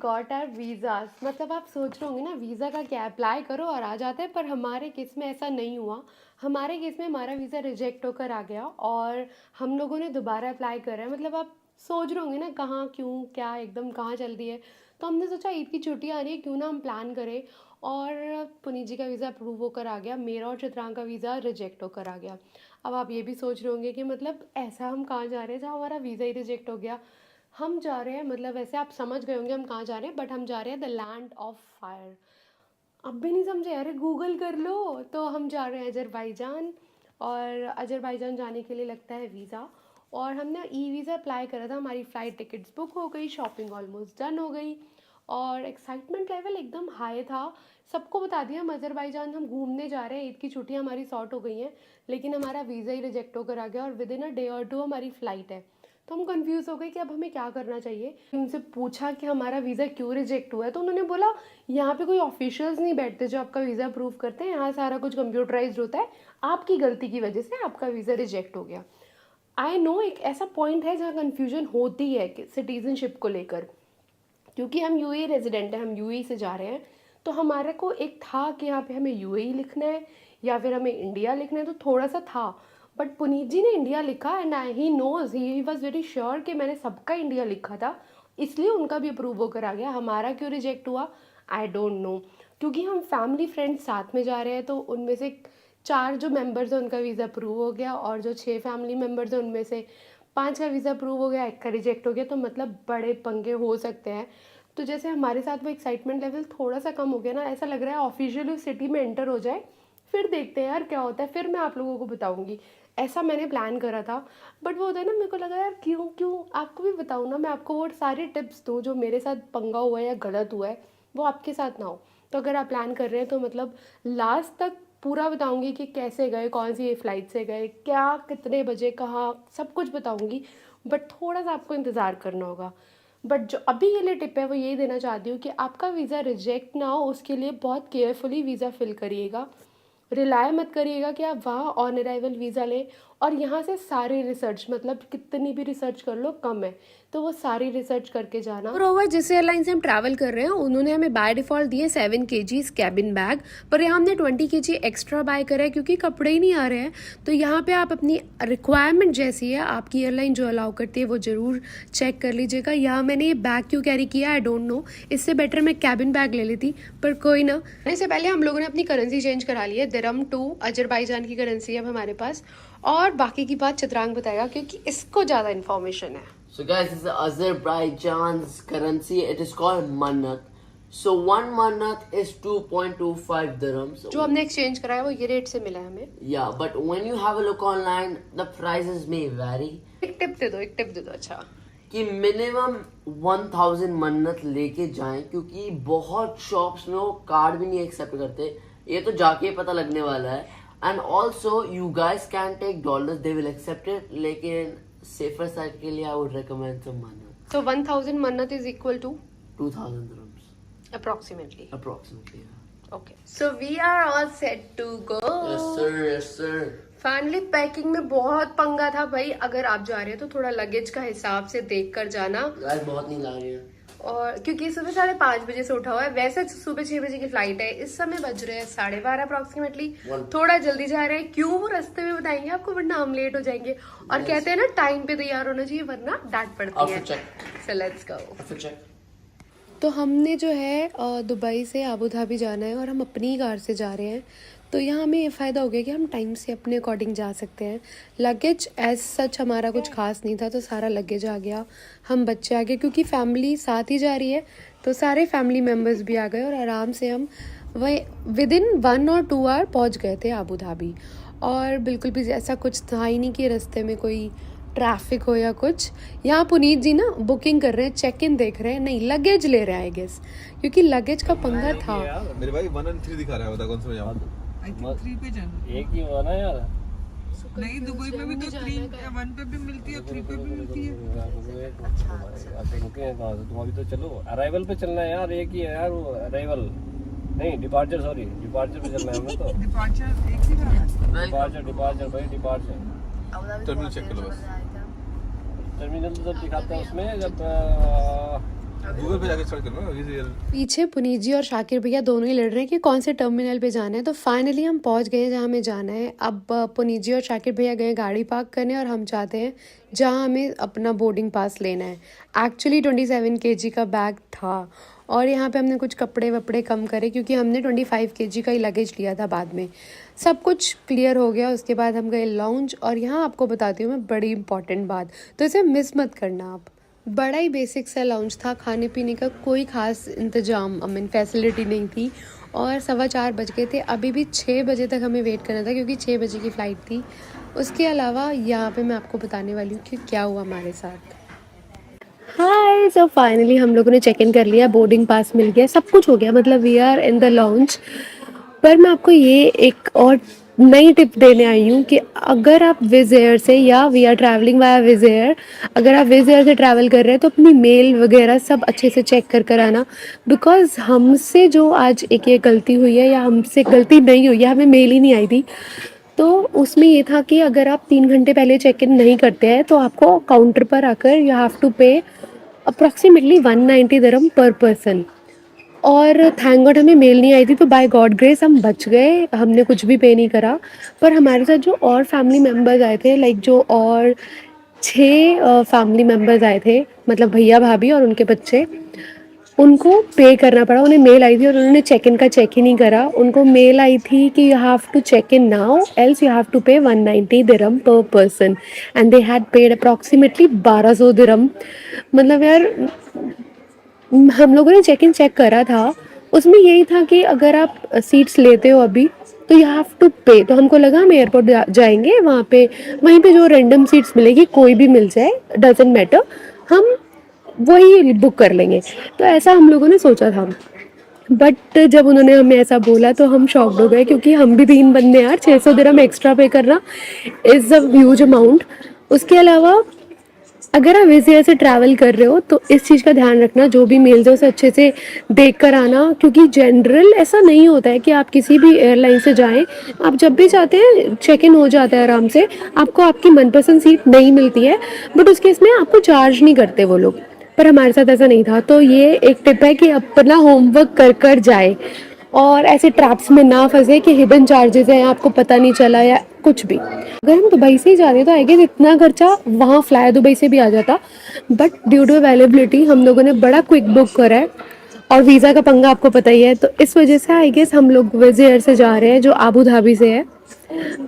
Got our visas. मतलब आप सोच रहे होंगे ना वीज़ा का क्या, अप्लाई करो और आ जाते हैं, पर हमारे केस में ऐसा नहीं हुआ। हमारे केस में हमारा वीज़ा रिजेक्ट होकर आ गया और हम लोगों ने दोबारा अप्लाई करा है। मतलब आप सोच रहे होंगे ना कहाँ क्यों क्या एकदम कहाँ चल रही है। तो हमने सोचा ईद की छुट्टी आ रही है, क्यों ना हम प्लान करें। और पुनीत जी का वीज़ा अप्रूव होकर आ गया, मेरा और चित्रांग का वीज़ा रिजेक्ट होकर आ गया। अब आप ये भी सोच रहे होंगे कि मतलब ऐसा हम कहाँ जा रहे हैं जहाँ हमारा वीज़ा ही रिजेक्ट हो गया। हम जा रहे हैं, मतलब वैसे आप समझ गए होंगे हम कहाँ जा रहे हैं, बट हम जा रहे हैं द लैंड ऑफ फायर। अब भी नहीं समझे? अरे गूगल कर लो। तो हम जा रहे हैं अजरबैजान, और अजरबैजान जाने के लिए लगता है वीज़ा। और हमने ई वीज़ा अप्लाई करा था, हमारी फ़्लाइट टिकट्स बुक हो गई, शॉपिंग ऑलमोस्ट डन हो गई, और एक्साइटमेंट लेवल एकदम हाई था। सबको बता दिया हम अजरबैजान हम घूमने जा रहे हैं, ईद की छुट्टियां हमारी सॉर्ट हो गई हैं, लेकिन हमारा वीज़ा ही रिजेक्ट होकर आ गया और विद इन अ डे और टू हमारी फ़्लाइट है। तो हम कंफ्यूज हो गए कि अब हमें क्या करना चाहिए। उनसे पूछा कि हमारा वीज़ा क्यों रिजेक्ट हुआ है, तो उन्होंने बोला यहाँ पे कोई ऑफिशियल्स नहीं बैठते जो आपका वीज़ा अप्रूव करते हैं, यहाँ सारा कुछ कंप्यूटराइज्ड होता है, आपकी गलती की वजह से आपका वीज़ा रिजेक्ट हो गया। आई नो एक ऐसा पॉइंट है जहाँ कन्फ्यूजन होती है कि सिटीजनशिप को लेकर, क्योंकि हम यूएई रेजिडेंट हैं, हम यूएई से जा रहे हैं, तो हमारे को एक था कि यहाँ पे हमें यूएई लिखना है या फिर हमें इंडिया लिखना है, तो थोड़ा सा था। बट पुनीत जी ने इंडिया लिखा and he knows, he was very sure कि मैंने सबका इंडिया लिखा था, इसलिए उनका भी अप्रूव होकर आ गया। हमारा क्यों रिजेक्ट हुआ आई डोंट नो, क्योंकि हम फैमिली फ्रेंड्स साथ में जा रहे हैं, तो उनमें से 4 जो मेंबर्स हैं उनका वीज़ा अप्रूव हो गया, और जो 6 फैमिली मेम्बर्स हैं उनमें से 5 का वीज़ा अप्रूव हो गया, 1 का रिजेक्ट हो गया। तो मतलब बड़े पंगे हो सकते हैं। तो जैसे हमारे साथ वो एक्साइटमेंट लेवल थोड़ा सा कम हो गया ना, ऐसा लग रहा है ऑफिशियली सिटी में एंटर हो जाए, फिर देखते हैं यार क्या होता है, फिर मैं आप लोगों को बताऊंगी। ऐसा मैंने प्लान करा था, बट वो होता है ना, मेरे को लगा यार क्यों क्यों आपको भी बताऊँ ना, मैं आपको वो सारी टिप्स दूँ जो मेरे साथ पंगा हुआ है या गलत हुआ है वो आपके साथ ना हो। तो अगर आप प्लान कर रहे हैं तो मतलब लास्ट तक पूरा बताऊंगी कि कैसे गए, कौन सी फ़्लाइट से गए, क्या कितने बजे कहाँ, सब कुछ बताऊंगी। बट थोड़ा सा आपको इंतज़ार करना होगा। बट जो अभी के लिए टिप है वो यही देना चाहती हूँ कि आपका वीज़ा रिजेक्ट ना हो, उसके लिए बहुत केयरफुली वीज़ा फिल करिएगा। रिलाय मत करिएगा कि आप वहाँ ऑन अराइवल वीज़ा लें, और यहाँ से सारी रिसर्च, मतलब कितनी भी रिसर्च कर लो कम है, तो वो सारी रिसर्च करके जाना। और ओवर जिस एयरलाइन से हम ट्रैवल कर रहे हैं उन्होंने हमें बाय डिफ़ॉल्ट दिए 7 kg कैबिन बैग, पर यहाँ हमने 20 kg एक्स्ट्रा बाय करा है क्योंकि कपड़े ही नहीं आ रहे हैं। तो यहाँ पे आप अपनी रिक्वायरमेंट जैसी है, आपकी एयरलाइन जो अलाउ करती है वो ज़रूर चेक कर लीजिएगा। यहाँ मैंने ये बैग क्यों कैरी किया आई डोंट नो, इससे बेटर मैं कैबिन बैग ले लेती, पर कोई ना। इससे पहले हम लोगों ने अपनी करेंसी चेंज करा ली है, दिरहम टू अजरबैजान की करेंसी अब हमारे पास, और बाकी की बात चित्रांग बताएगा क्योंकि इसको ज़्यादा इन्फॉर्मेशन है। So guys, this is Azerbaijan's currency. It is called manat. So 1 manat is 2.25 dirhams. जो हमने एक्सचेंज करा है वो ये रेट से मिला है हमें। Yeah, but when you have a look online, the prices may vary. एक टिप दे दो अच्छा, कि मिनिमम 1000 मन्नत लेके जाएं, क्योंकि बहुत शॉप्स में वो कार्ड भी नहीं एक्सेप्ट करते, ये तो जाके पता लगने वाला है। And also you guys can take dollars, they will accept it, लेकिन सेफर साइड के लिए आई वुड रिकमेंड सम मन्नत। So 1000 manat is equal to 2000 dirhams approximately. yeah. Okay. So we are all set to go. Yes sir. Finally packing में बहुत पंगा था भाई। अगर आप जा रहे हैं तो थोड़ा लगेज का हिसाब से देख कर जाना, गाइस बहुत नींद आ रही है, और क्योंकि सुबह 5:30 बजे से उठा हुआ है। वैसे सुबह 6 बजे की फ्लाइट है, इस समय बज रहे हैं 12:30 अप्रोक्सीमेटली। थोड़ा जल्दी जा रहे हैं, क्यों वो रास्ते में बताएंगे आपको, वरना हम लेट हो जाएंगे। और कहते हैं ना टाइम पे तैयार होना चाहिए वरना डांट पड़ती है। So let's go. तो हमने जो है दुबई से अबू धाबी जाना है और हम अपनी कार से जा रहे हैं, तो यहाँ हमें ये फ़ायदा हो गया कि हम टाइम से अपने अकॉर्डिंग जा सकते हैं। लगेज एज सच हमारा कुछ खास नहीं था, तो सारा लगेज आ गया, हम बच्चे आ गए, क्योंकि फैमिली साथ ही जा रही है तो सारे फैमिली मेम्बर्स भी आ गए, और आराम से हम वही विद इन 1 और 2 आवर पहुँच गए थे अबू धाबी। और बिल्कुल भी ऐसा कुछ था ही नहीं कि रास्ते में कोई ट्रैफिक हो या कुछ। यहाँ पुनीत जी ना बुकिंग कर रहे हैं, चेक इन देख रहे हैं, नहीं लगेज ले रहे हैं आई गेस, क्योंकि लगेज का पंगा था। मेरे भाई 1 और 3 दिखा रहा है, बता कौन सा में जाऊँ? आई थिंक 3 पे जाना। एक ही हुआ ना यार, नहीं दुबई में भी तो 1 पे भी मिलती है, 3 पे भी मिलती है। अच्छा रुके हैं कहाँ से तुम? अभी तो चलो अराइवल पे चलना है यार, एक ही है यार वो अराइवल नहीं, डिपार्चर, सॉरी डिपार्चर पे चलना है हमें। तो डिपार्चर एक ही था, डिपार्चर भाई डिपार्चर। टर्मिनल चेक कर लो बस। टर्मिनल तो दिखाता है उसमें, जब गूगल पे जाके सर्च करना ना विज़ एयर। पीछे पुनीत जी और शाकिर भैया दोनों ही लड़ रहे हैं कि कौन से टर्मिनल पे जाना है। तो फाइनली हम पहुंच गए जहां हमें जाना है। अब पुनीत जी और शाकिर भैया गए गाड़ी पार्क करने और हम चाहते हैं जहां हमें अपना बोर्डिंग पास लेना है। एक्चुअली 27 kg का बैग था और यहाँ पे हमने कुछ कपड़े वपड़े कम करे क्योंकि हमने 25 kg का ही लगेज लिया था। बाद में सब कुछ क्लियर हो गया। उसके बाद हम गए लॉन्च और यहाँ आपको बताती हूँ मैं बड़ी इंपॉर्टेंट बात, तो इसे मिस मत करना आप। बड़ा ही बेसिक सा लॉन्च था, खाने पीने का कोई ख़ास इंतज़ाम फैसिलिटी नहीं थी और 4:15 बज गए थे। अभी भी 6 बजे तक हमें वेट करना था क्योंकि 6 बजे की फ़्लाइट थी। उसके अलावा यहाँ पे मैं आपको बताने वाली हूँ कि क्या हुआ हमारे साथ। हाय, सो फाइनली हम लोगों ने चेक इन कर लिया, बोर्डिंग पास मिल गया, सब कुछ हो गया, मतलब we are in the launch. पर मैं आपको ये एक और नई टिप देने आई हूँ कि अगर आप विज़ एयर से या we are travelling via Wizz Air, अगर आप विज़ एयर से ट्रैवल कर रहे हैं तो अपनी मेल वगैरह सब अच्छे से चेक कर आना। बिकॉज हमसे जो आज एक ये गलती हुई है, या हमसे गलती नहीं हुई है, हमें मेल ही नहीं आई थी, तो उसमें ये था कि अगर आप 3 घंटे पहले चेक इन नहीं करते हैं तो आपको काउंटर पर आकर यू हैव टू पे अप्रॉक्सीमेटली 190 दिरहम पर पर्सन। और थैंक गॉड हमें मेल नहीं आई थी, तो बाय गॉड ग्रेस हम बच गए, हमने कुछ भी पे नहीं करा। पर हमारे साथ जो और फैमिली मेम्बर्स आए थे, लाइक जो और 6 फैमिली मेम्बर्स आए थे, मतलब भैया भाभी और उनके बच्चे, उनको पे करना पड़ा। उन्हें मेल आई थी और उन्होंने चेक इन का चेक ही नहीं करा। उनको मेल आई थी कि you have to check in now else you have to pay 190 dirham per person and they had paid approximately 1200 dirham. मतलब यार, हम लोगों ने चेक इन चेक करा था, उसमें यही था कि अगर आप सीट्स लेते हो अभी तो यू हैव टू पे। तो हमको लगा हम एयरपोर्ट जाएंगे, वहाँ पे वहीं पे जो रैंडम सीट्स मिलेगी, कोई भी मिल जाए, डजेंट मैटर, हम वही बुक कर लेंगे। तो ऐसा हम लोगों ने सोचा था। बट जब उन्होंने हमें ऐसा बोला तो हम शॉक्ड हो गए क्योंकि हम भी 3 बंदे यार, 600 दिरहम एक्स्ट्रा पे करना इज़ अ ह्यूज अमाउंट। उसके अलावा अगर आप विज़ एयर से ट्रैवल कर रहे हो तो इस चीज़ का ध्यान रखना, जो भी मेल्स है उसे अच्छे से देख कर आना, क्योंकि जनरल ऐसा नहीं होता है कि आप किसी भी एयरलाइन से जाएं, आप जब भी चाहते हैं चेक इन हो जाता है आराम से, आपको आपकी मनपसंद सीट नहीं मिलती है, बट उस केस में आपको चार्ज नहीं करते वो लोग। पर हमारे साथ ऐसा नहीं था। तो ये एक टिप है कि अपना होमवर्क कर जाए और ऐसे ट्रैप्स में ना फंसे कि हिडन चार्जेस है, आपको पता नहीं चला या कुछ भी। अगर हम दुबई से ही जाते तो आई गेस इतना खर्चा वहाँ फ्लाई दुबई से भी आ जाता, बट ड्यू टू अवेलेबिलिटी हम लोगों ने बड़ा क्विक बुक करा है और वीज़ा का पंगा आपको पता ही है, तो इस वजह से आई गेस हम लोग विज़ एयर से जा रहे हैं जो अबू धाबी से है।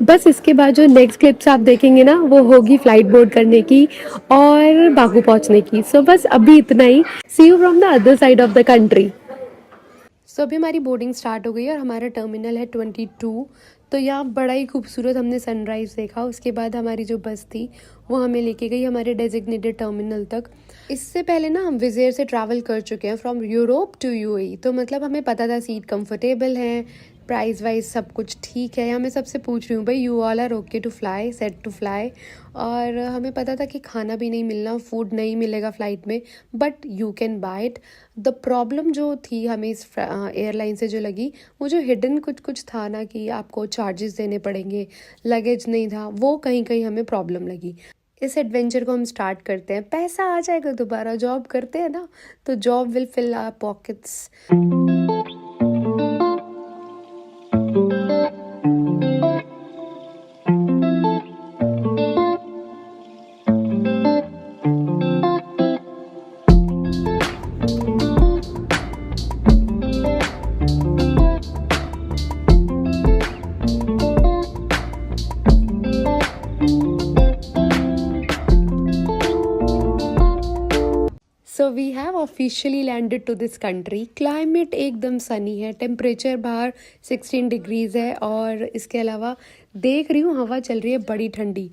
बस इसके बाद जो नेक्स्ट क्लिप्स आप देखेंगे ना, वो होगी फ्लाइट बोर्ड करने की और बागू पहुँचने की। सो बस अभी इतना ही। See you from the other side of the country. So अभी हमारी बोर्डिंग स्टार्ट हो गई और हमारा टर्मिनल है 22। तो यहाँ बड़ा ही खूबसूरत हमने सनराइज़ देखा। उसके बाद हमारी जो बस थी वो हमें लेके गई हमारे डेजिग्नेटेड टर्मिनल तक। इससे पहले ना हम विज़ एयर से ट्रैवल कर चुके हैं फ्रॉम यूरोप टू यूएई, तो मतलब हमें पता था सीट कंफर्टेबल है, प्राइस वाइज सब कुछ ठीक है। यहाँ मैं सबसे पूछ रही हूँ भाई, you all are okay to fly, set to fly. और हमें पता था कि खाना भी नहीं मिलना, फूड नहीं मिलेगा फ़्लाइट में, but you can buy it. The problem जो थी हमें इस एयरलाइन से जो लगी, वो जो हिडन कुछ था ना कि आपको चार्जेस देने पड़ेंगे, लगेज नहीं था, वो कहीं कहीं हमें प्रॉब्लम लगी। इस एडवेंचर को हम स्टार्ट करते हैं। पैसा आ जाएगा दोबारा, जॉब करते हैं ना, तो job will fill our pockets. So we have officially landed to this country. Climate एकदम सनी है, टेम्परेचर बाहर 16 डिग्रीज़ है और इसके अलावा देख रही हूँ हवा चल रही है बड़ी ठंडी।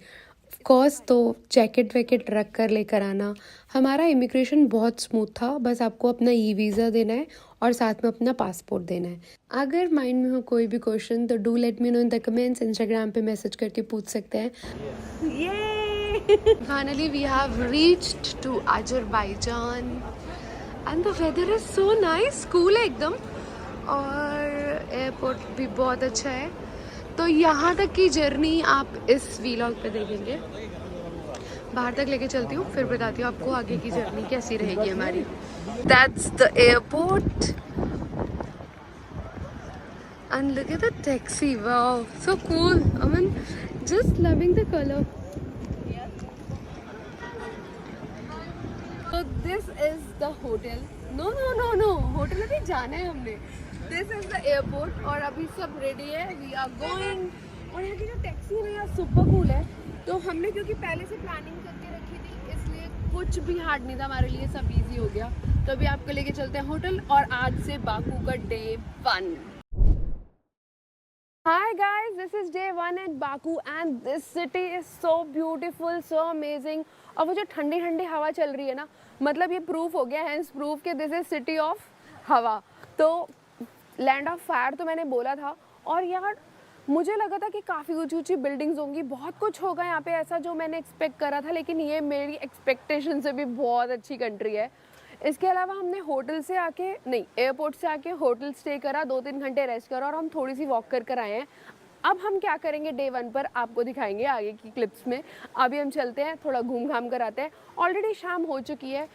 ऑफकोर्स तो जैकेट वैकेट रख कर लेकर आना। हमारा इमिग्रेशन बहुत स्मूथ था, बस आपको अपना ई वीज़ा देना है और साथ में अपना पासपोर्ट देना है। अगर माइंड में हो कोई भी क्वेश्चन तो do let me no in the comments. Instagram पे मैसेज करके पूछ सकते हैं। Finally, we have reached to Azerbaijan and the weather is so nice, cool है एकदम और एयरपोर्ट भी बहुत अच्छा है। तो यहाँ तक की जर्नी आप इस व्लॉग पे देखेंगे। बाहर तक लेके चलती हूँ, फिर बताती हूँ आपको आगे की जर्नी कैसी रहेगी हमारी। That's the airport. And look at the taxi. Wow, so cool. Aman, just loving the color. So this is the hotel. No. Hotel अभी जाना है हमने. This is the airport और अभी सब रेडी है. We are going. और यहाँ की जो टैक्सी है ना यार सुपर कूल है. तो हमने क्योंकि पहले से प्लानिंग करके रखी थी, इसलिए कुछ भी हार्ड नहीं था हमारे लिए, सब इजी हो गया. तो अभी आपको लेके चलते हैं होटल और आज से बाकू का day 1. Hi guys, this is day 1 at Baku and this city is so beautiful, so amazing. और वो जो ठंडी ठंडी हवा चल रही है ना, मतलब ये प्रूफ हो गया है, प्रूफ कि दिस इज सिटी ऑफ हवा. तो लैंड ऑफ फायर तो मैंने बोला था. और यार मुझे लगा था कि काफ़ी ऊंची ऊंची बिल्डिंग्स होंगी, बहुत कुछ होगा यहाँ पे ऐसा जो मैंने एक्सपेक्ट करा था, लेकिन ये मेरी एक्सपेक्टेशन से भी बहुत अच्छी कंट्री है. इसके अलावा हमने होटल से आके एयरपोर्ट से आके होटल स्टे करा, 2-3 घंटे रेस्ट करा और हम थोड़ी सी वॉक कर आए हैं. अब हम क्या करेंगे डे 1 पर आपको दिखाएंगे आगे की क्लिप्स में. अभी हम चलते हैं, थोड़ा घूम घाम कर आते हैं. ऑलरेडी शाम हो चुकी है.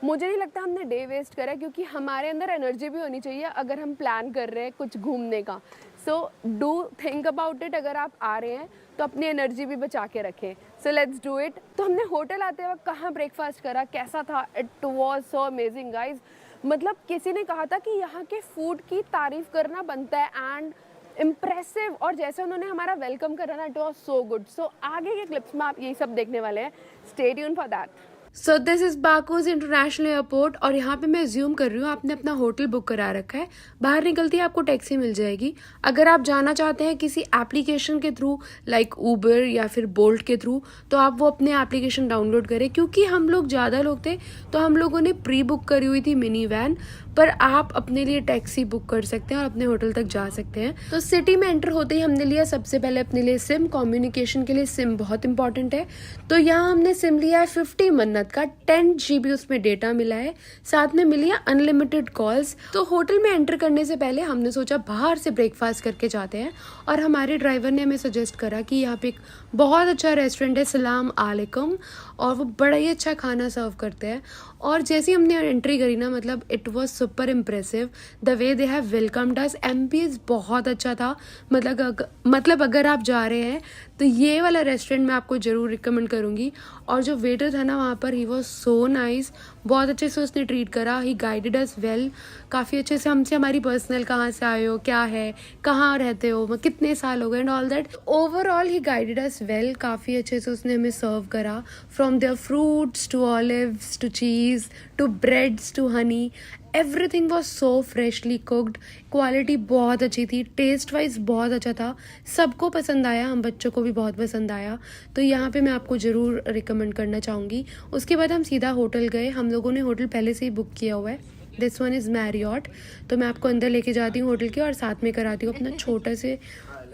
मुझे नहीं लगता हमने डे वेस्ट करा, क्योंकि हमारे अंदर एनर्जी भी होनी चाहिए अगर हम प्लान कर रहे हैं कुछ घूमने का. So do think about it. अगर आप आ रहे हैं तो अपनी एनर्जी भी बचा के रखें. So let's do it. तो हमने होटल आते वक्त कहाँ ब्रेकफास्ट करा, कैसा था? It was so amazing guys. मतलब किसी ने कहा था कि यहाँ के फूड की तारीफ करना बनता है एंड इम्प्रेसिव. और जैसे उन्होंने हमारा वेलकम करा ना, इट वॉज सो गुड. सो आगे के क्लिप्स में आप यही सब देखने वाले हैं. Stay tune for that. So this is Baku's international airport और यहाँ पे मैं अज्यूम कर रही हूँ आपने अपना होटल बुक करा रखा है. बाहर निकलती है आपको टैक्सी मिल जाएगी. अगर आप जाना चाहते हैं किसी एप्लीकेशन के थ्रू लाइक ऊबर या फिर बोल्ट के थ्रू, तो आप वो अपने एप्लीकेशन डाउनलोड करें. क्योंकि हम लोग ज़्यादा लोग थे तो हम लोगों ने प्री बुक करी हुई थी मिनी वैन, पर आप अपने लिए टैक्सी बुक कर सकते हैं और अपने होटल तक जा सकते हैं. तो सिटी में एंटर होते ही हमने लिया सबसे पहले अपने लिए सिम. कम्युनिकेशन के लिए सिम बहुत इंपॉर्टेंट है. तो यहाँ हमने सिम लिया है 50 मन्नत का. 10 GB उसमें डेटा मिला है, साथ में मिली है अनलिमिटेड कॉल्स. तो होटल में एंटर करने से पहले हमने सोचा बाहर से ब्रेकफास्ट करके जाते हैं. और हमारे ड्राइवर ने हमें सजेस्ट करा कि यहाँ पे एक बहुत अच्छा रेस्टोरेंट है सलाम आलेकुम, और वो बड़ा ही अच्छा खाना सर्व करते हैं. और जैसे ही हमने एंट्री करी ना, मतलब it was super impressive the way they have welcomed us. Ambience बहुत अच्छा था. मतलब अगर आप जा रहे हैं तो ये वाला रेस्टोरेंट मैं आपको ज़रूर रिकमेंड करूँगी. और जो वेटर था ना वहाँ पर, ही वॉज सो नाइस. बहुत अच्छे से उसने ट्रीट करा. ही गाइडेड अस वेल. काफ़ी अच्छे से हमसे हमारी पर्सनल कहाँ से आए हो, क्या है, कहाँ रहते हो, कितने साल हो गए and all that. Overall he guided us well. काफ़ी अच्छे से उसने हमें सर्व करा. From there fruits to olives to cheese to breads to honey, everything was so freshly cooked. Quality बहुत अच्छी थी. टेस्ट वाइज बहुत अच्छा था. सबको पसंद आया. हम बच्चों को भी बहुत पसंद आया. तो यहाँ पे मैं आपको ज़रूर रिकमेंड करना चाहूँगी. उसके बाद हम सीधा होटल गए. हम लोगों ने होटल पहले से ही बुक किया हुआ है. This one is Marriott. तो मैं आपको अंदर लेके जाती हूँ होटल के और साथ में कराती हूँ अपना छोटा से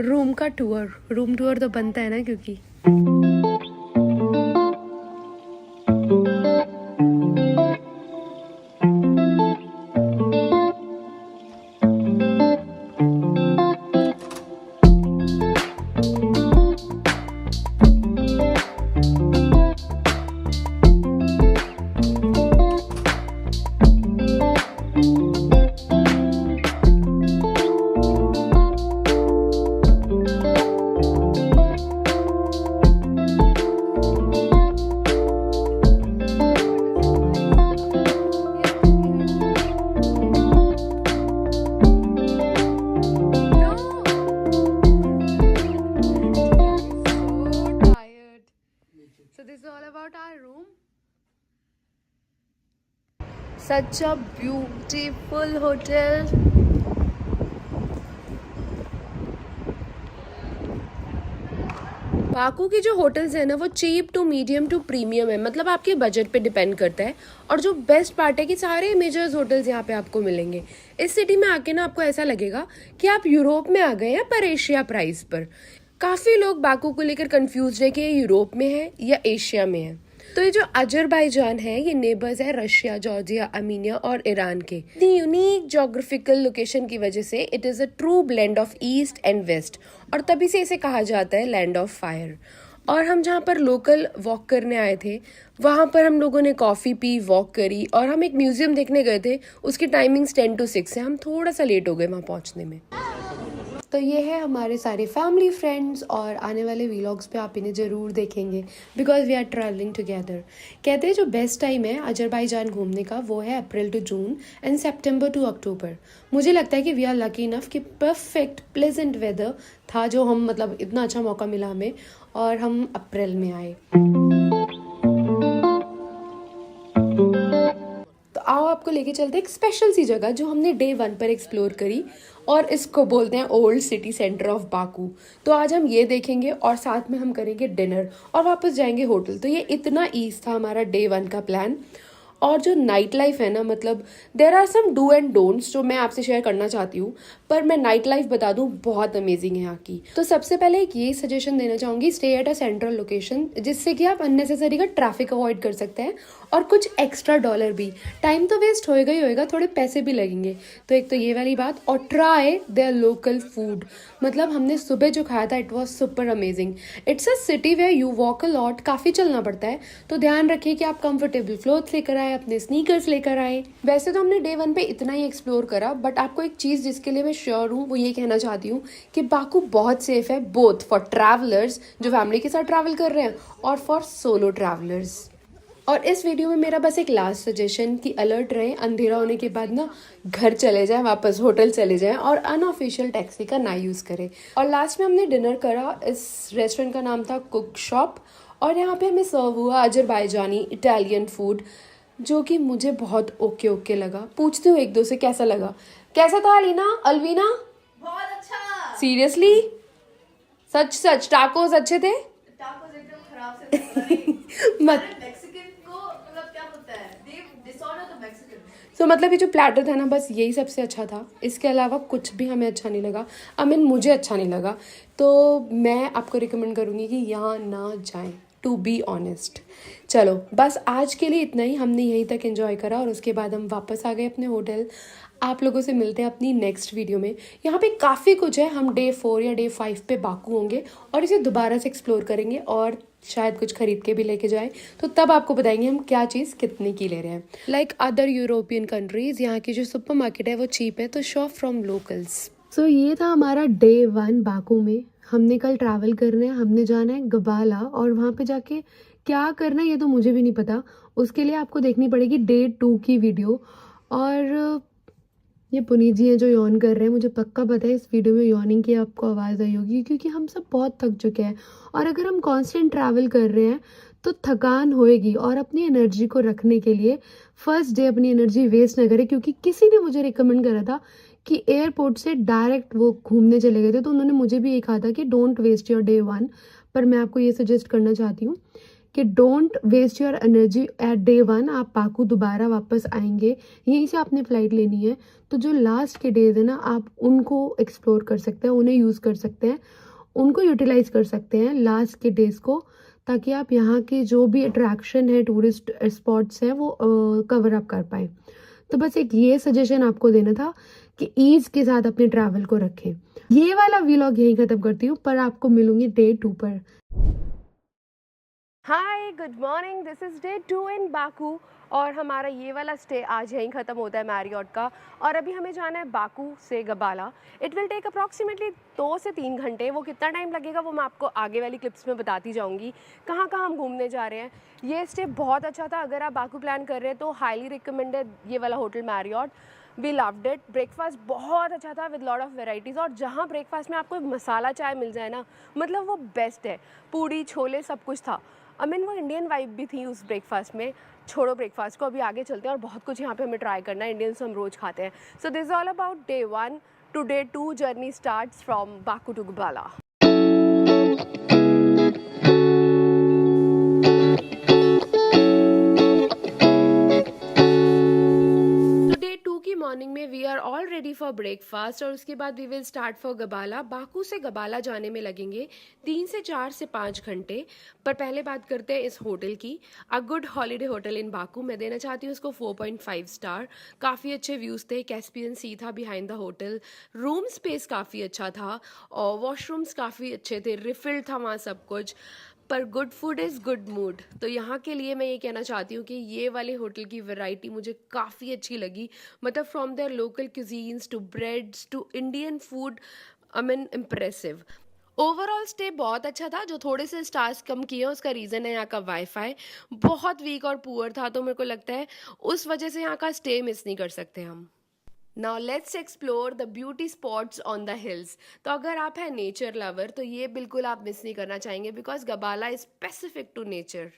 रूम का टूर. रूम टूर तो बनता है ना, क्योंकि such a beautiful hotel. Baku की जो होटल्स है ना, वो cheap to medium to premium है. मतलब आपके बजट पे डिपेंड करता है. और जो बेस्ट पार्ट है कि सारे मेजर्स होटल्स यहाँ पे आपको मिलेंगे. इस सिटी में आके ना आपको ऐसा लगेगा कि आप यूरोप में आ गए हैं पर एशिया प्राइस पर. काफ़ी लोग बाकू को लेकर कंफ्यूज है कि ये यूरोप में है या एशिया में है. तो ये जो अजरबैजान है, ये नेबर्स है रशिया, जॉर्जिया, आर्मीनिया और ईरान के. यूनिक जोग्राफिकल लोकेशन की वजह से it is a true blend of east and west, और तभी से इसे कहा जाता है लैंड ऑफ फायर. और हम जहाँ पर लोकल वॉक करने आए थे वहाँ पर हम लोगों ने कॉफ़ी पी, वॉक करी और हम एक म्यूज़ियम देखने गए थे। उसकी टाइमिंग्स 10 to 6 है, हम थोड़ा सा लेट हो गए वहाँ पहुँचने में। तो ये है हमारे सारे फैमिली फ्रेंड्स और आने वाले व्लॉग्स पे आप इन्हें ज़रूर देखेंगे because we are travelling together. कहते हैं जो बेस्ट टाइम है अजरबैजान घूमने का वो है April to June and September to October. मुझे लगता है कि वी आर लकी इनफ कि परफेक्ट प्लेजेंट वेदर था जो हम मतलब इतना अच्छा मौका मिला हमें और हम अप्रैल में आए। तो आओ आपको लेके चलते हैं एक स्पेशल सी जगह जो हमने डे 1 पर एक्सप्लोर करी और इसको बोलते हैं old city centre of Baku. तो आज हम ये देखेंगे और साथ में हम करेंगे डिनर और वापस जाएंगे होटल। तो ये इतना ईज था हमारा डे 1 का प्लान। और जो नाइट लाइफ है ना, मतलब there are some do and don'ts जो मैं आपसे शेयर करना चाहती हूँ, पर मैं नाइट लाइफ बता दूँ बहुत अमेजिंग है यहाँ की। तो सबसे पहले एक ये सजेशन देना चाहूँगी, stay at a central location जिससे कि आप अननेसेसरी का ट्रैफिक अवॉइड कर सकते हैं और कुछ एक्स्ट्रा डॉलर भी। टाइम तो वेस्ट होएगा ही होएगा, थोड़े पैसे भी लगेंगे। तो एक तो ये वाली बात, और ट्राई देयर लोकल फूड। मतलब हमने सुबह जो खाया था it was super amazing. It's a city where you walk a lot, काफ़ी चलना पड़ता है, तो ध्यान रखिए कि आप कंफर्टेबल क्लोथ्स लेकर आए, अपने स्नीकर्स लेकर आए। वैसे तो हमने डे 1 पे इतना ही एक्सप्लोर करा, बट आपको एक चीज़ जिसके लिए मैं श्योर हूँ वो ये कहना चाहती हूँ कि बाकू बहुत सेफ है, बोथ फॉर ट्रैवलर्स जो फैमिली के साथ ट्रैवल कर रहे हैं और फॉर सोलो ट्रैवलर्स। और इस वीडियो में मेरा बस एक लास्ट सजेशन कि अलर्ट रहें, अंधेरा होने के बाद ना घर चले जाएं, वापस होटल चले जाएं और अनऑफिशियल टैक्सी का ना यूज़ करें। और लास्ट में हमने डिनर करा, इस रेस्टोरेंट का नाम था कुक शॉप और यहाँ पे हमें सर्व हुआ अजरबैजानी इटालियन फूड जो कि मुझे बहुत ओके ओके लगा। पूछती हूँ एक दो से कैसा लगा। कैसा था अलवीना? बहुत अच्छा। सीरियसली? सच टाकोस अच्छे थे? टाकोस एकदम खराब से थे। मत मैक्सिकन को मतलब क्या बोलता है, दे डिसऑर्डर द मैक्सिकन। तो मतलब ये जो प्लेटर था ना बस यही सबसे अच्छा था, इसके अलावा कुछ भी हमें अच्छा नहीं लगा। मुझे अच्छा नहीं लगा, तो मैं आपको रिकमेंड करूँगी कि यहाँ ना जाएं, टू बी ऑनेस्ट। चलो बस आज के लिए इतना ही, हमने यहीं तक एंजॉय करा और उसके बाद हम वापस आ गए अपने होटल। आप लोगों से मिलते हैं अपनी नेक्स्ट वीडियो में। यहाँ पे काफ़ी कुछ है, हम डे 4 या डे 5 पे बाकू होंगे और इसे दोबारा से एक्सप्लोर करेंगे और शायद कुछ खरीद के भी लेके जाएं, तो तब आपको बताएंगे हम क्या चीज़ कितने की ले रहे हैं। लाइक अदर यूरोपियन कंट्रीज़ यहाँ की जो सुपर मार्केट है वो चीप है, तो शॉप फ्रॉम लोकल्स। सो ये था हमारा डे 1 बाकू में। हमने कल ट्रैवल करना है, हमने जाना है गबाला और वहाँ पे जाके क्या करना है ये तो मुझे भी नहीं पता। उसके लिए आपको देखनी पड़ेगी डे 2 की वीडियो। और ये पुनीत जी हैं जो यॉन कर रहे हैं, मुझे पक्का पता है इस वीडियो में यॉनिंग की आपको आवाज़ आई होगी क्योंकि हम सब बहुत थक चुके हैं और अगर हम कांस्टेंट ट्रैवल कर रहे हैं तो थकान होएगी। और अपनी एनर्जी को रखने के लिए फर्स्ट डे अपनी एनर्जी वेस्ट ना करें, क्योंकि किसी ने मुझे रिकमेंड करा था कि एयरपोर्ट से डायरेक्ट वो घूमने चले गए थे, तो उन्होंने मुझे भी ये कहा था कि डोंट वेस्ट योर डे 1। पर मैं आपको ये सजेस्ट करना चाहती हूँ कि don't waste your energy at day 1। आप बाकू दोबारा वापस आएंगे, यहीं से आपने फ़्लाइट लेनी है, तो जो लास्ट के डेज है ना आप उनको एक्सप्लोर कर सकते हैं, उन्हें यूज़ कर सकते हैं, उनको यूटिलाइज कर सकते हैं लास्ट के डेज़ को, ताकि आप यहाँ के जो भी अट्रैक्शन है, टूरिस्ट स्पॉट्स हैं, वो कवर अप कर पाएँ। तो बस एक ये सजेशन आपको देना था कि ईज़ के साथ अपने ट्रैवल को रखें। ये वाला व्लॉग यहीं ख़त्म करती हूँ, पर आपको मिलूंगी डे 2 पर। Hi good morning, this is day 2 in Baku और हमारा ये वाला स्टे आज यहीं ख़त्म होता है मैरियट का। और अभी हमें जाना है बाकू से गबाला। इट विल टेक अप्रॉक्सीमेटली 2 से 3 घंटे। वो कितना टाइम लगेगा वो मैं आपको आगे वाली क्लिप्स में बताती जाऊंगी, कहाँ कहाँ हम घूमने जा रहे हैं। ये स्टे बहुत अच्छा था, अगर आप बाकू प्लान कर रहे हैं तो हाईली रिकमेंडेड ये वाला hotel Marriott. We loved it. Breakfast बहुत अच्छा था विद लॉट ऑफ वेराइटीज़, और जहाँ ब्रेकफास्ट में आपको मसाला चाय मिल जाए ना, मतलब वो बेस्ट है। पूड़ी छोले सब कुछ था। वो इंडियन वाइब भी थी उस ब्रेकफास्ट में। छोड़ो ब्रेकफास्ट को, अभी आगे चलते हैं और बहुत कुछ यहाँ पे हमें ट्राई करना है। इंडियंस हम रोज़ खाते हैं। So this is all about day 1 to day 2 journey starts from Baku to Gabala. Morning में we are all ready for breakfast और उसके बाद we will start for Gabala. Baku से गबाला जाने में लगेंगे 3 से 4 से 5 घंटे। पर पहले बात करते हैं इस होटल की। A good holiday hotel in Baku. मैं देना चाहती हूँ उसको 4.5 स्टार। काफ़ी अच्छे व्यूज़ थे, कैस्पियन सी था behind the hotel, room space काफ़ी अच्छा था और वॉशरूम्स काफ़ी अच्छे थे, रिफिल्ड था वहाँ सब कुछ। पर good food is good mood. तो यहाँ के लिए मैं ये कहना चाहती हूँ कि ये वाले होटल की वैरायटी मुझे काफ़ी अच्छी लगी। मतलब from there local cuisines to breads to Indian food, I mean impressive. Overall stay बहुत अच्छा था। जो थोड़े से स्टार्स कम किए हैं उसका रीज़न है यहाँ का वाईफाई बहुत वीक और पुअर था, तो मेरे को लगता है उस वजह से यहाँ का स्टे मिस नहीं कर सकते हम। Now let's explore the beauty spots on the hills. तो अगर आप हैं नेचर लवर तो ये बिल्कुल आप मिस नहीं करना चाहेंगे, because Gabala is specific to nature.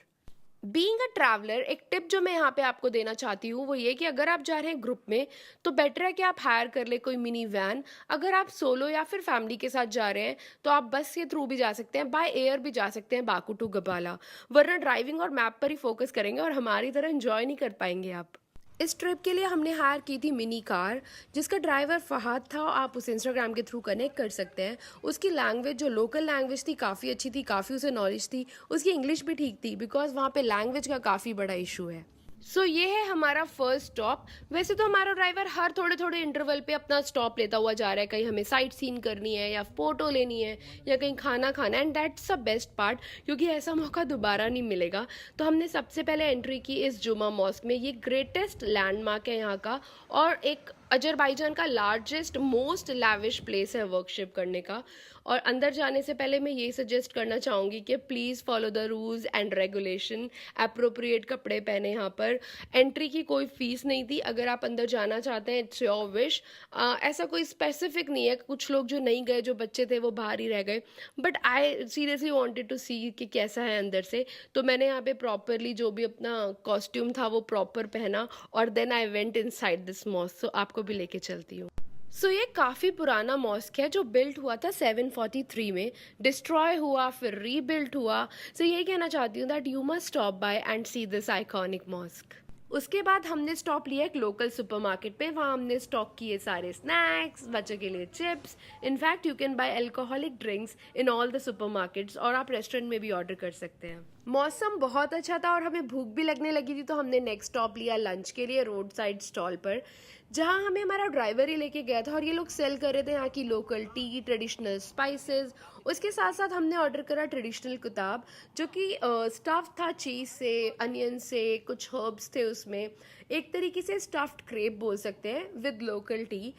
Being a traveller, एक टिप जो मैं यहाँ पे आपको देना चाहती हूँ वो ये कि अगर आप जा रहे हैं ग्रुप में तो बेटर है कि आप हायर कर ले कोई मिनी वैन। अगर आप सोलो या फिर फैमिली के साथ जा रहे हैं तो आप बस के थ्रू भी जा सकते हैं, बाय एयर भी जा सकते हैं बाकू टू गबाला, वरना ड्राइविंग और मैप पर ही फोकस करेंगे और हमारी तरह एंजॉय नहीं कर पाएंगे आप। इस ट्रिप के लिए हमने हायर की थी मिनी कार, जिसका ड्राइवर फहद था। आप उसे इंस्टाग्राम के थ्रू कनेक्ट कर सकते हैं। उसकी लैंग्वेज जो लोकल लैंग्वेज थी काफ़ी अच्छी थी, काफ़ी उसे नॉलेज थी। उसकी इंग्लिश भी ठीक थी, बिकॉज वहाँ पे लैंग्वेज का काफ़ी बड़ा इशू है। सो ये है हमारा फर्स्ट स्टॉप। वैसे तो हमारा ड्राइवर हर थोड़े थोड़े इंटरवल पे अपना स्टॉप लेता हुआ जा रहा है, कहीं हमें साइट सीन करनी है या फोटो लेनी है या कहीं खाना खाना है, and that's the best part, क्योंकि ऐसा मौका दोबारा नहीं मिलेगा। तो हमने सबसे पहले एंट्री की इस जुमा मॉस्क में। ये ग्रेटेस्ट लैंडमार्क है यहाँ का और एक अजरबैजान का लार्जेस्ट मोस्ट लैविश प्लेस है वर्कशिप करने का। और अंदर जाने से पहले मैं ये सजेस्ट करना चाहूँगी कि please follow the rules and regulation, appropriate कपड़े पहने। यहाँ पर एंट्री की कोई फीस नहीं थी। अगर आप अंदर जाना चाहते हैं इट्स योर विश। ऐसा कोई स्पेसिफिक नहीं है। कुछ लोग जो नहीं गए, जो बच्चे थे, वो बाहर ही रह गए, but I seriously wanted to see कि कैसा है अंदर से। तो मैंने यहाँ पे प्रॉपरली जो भी अपना कॉस्ट्यूम था वो प्रॉपर पहना और then I went inside this mosque. So आपको भी लेके चलती हूँ। सो ये काफ़ी पुराना मॉस्क है जो बिल्ट हुआ था 743 में, डिस्ट्रॉय हुआ फिर रीबिल्ट हुआ। सो यही कहना चाहती हूँ that you must stop by and see this iconic mosque. उसके बाद हमने स्टॉप लिया एक लोकल सुपरमार्केट पे। वहाँ हमने स्टॉक किए सारे स्नैक्स, बच्चों के लिए chips. In fact you can buy alcoholic drinks in all the supermarkets, और आप रेस्टोरेंट में भी ऑर्डर कर सकते हैं। मौसम बहुत अच्छा था और हमें भूख भी लगने लगी थी, तो हमने नेक्स्ट स्टॉप लिया लंच के लिए रोड साइड स्टॉल पर, जहाँ हमें हमारा ड्राइवर ही लेके गया था। और ये लोग सेल कर रहे थे यहाँ की लोकल टी, ट्रेडिशनल स्पाइसेस। उसके साथ साथ हमने ऑर्डर करा ट्रेडिशनल किताब, जो कि स्टफ था चीज़ से, अनियन से, कुछ हर्ब्स थे उसमें। एक तरीके से स्टफ्ड क्रेप बोल सकते हैं विद लोकल टी।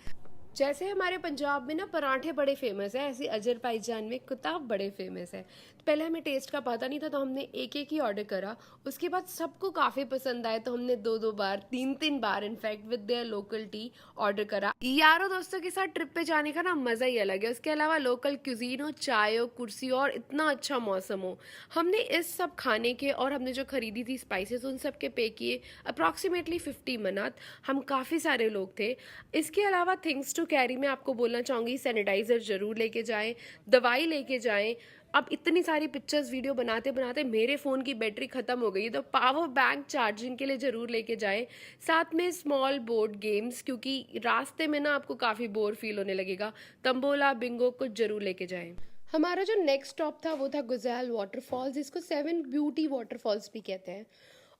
जैसे हमारे पंजाब में ना पराठे बड़े फेमस है, ऐसे अजरबैजान में किताब बड़े फेमस है। तो पहले हमें टेस्ट का पता नहीं था, तो हमने एक एक ही ऑर्डर करा। उसके बाद सबको काफ़ी पसंद आए, तो हमने 2-2 बार, 3-3 बार in fact with their local tea order करा। यारों दोस्तों के साथ ट्रिप पे जाने का ना मज़ा ही अलग है। उसके अलावा लोकल क्यूजीन हो, चाय हो, कुर्सी हो और इतना अच्छा मौसम हो। हमने इस सब खाने के और हमने जो खरीदी थी स्पाइसेस, उन सब के पे किए अप्रॉक्सीमेटली 50 मनात। हम काफ़ी सारे लोग थे। इसके अलावा थिंग्स टू कैरी में आपको बोलना चाहूँगी, सैनिटाइज़र ज़रूर लेके जाएं, दवाई लेके जाएं। अब इतनी सारी पिक्चर्स वीडियो बनाते बनाते मेरे फ़ोन की बैटरी ख़त्म हो गई, तो पावर बैंक चार्जिंग के लिए ज़रूर लेके जाएं। साथ में स्मॉल बोर्ड गेम्स, क्योंकि रास्ते में ना आपको काफ़ी बोर फील होने लगेगा। तंबोला, बिंगो कुछ ज़रूर लेके जाएं। हमारा जो नेक्स्ट स्टॉप था वो था गुजैल वाटरफॉल्स, जिसको 7 ब्यूटी वाटरफॉल्स भी कहते हैं,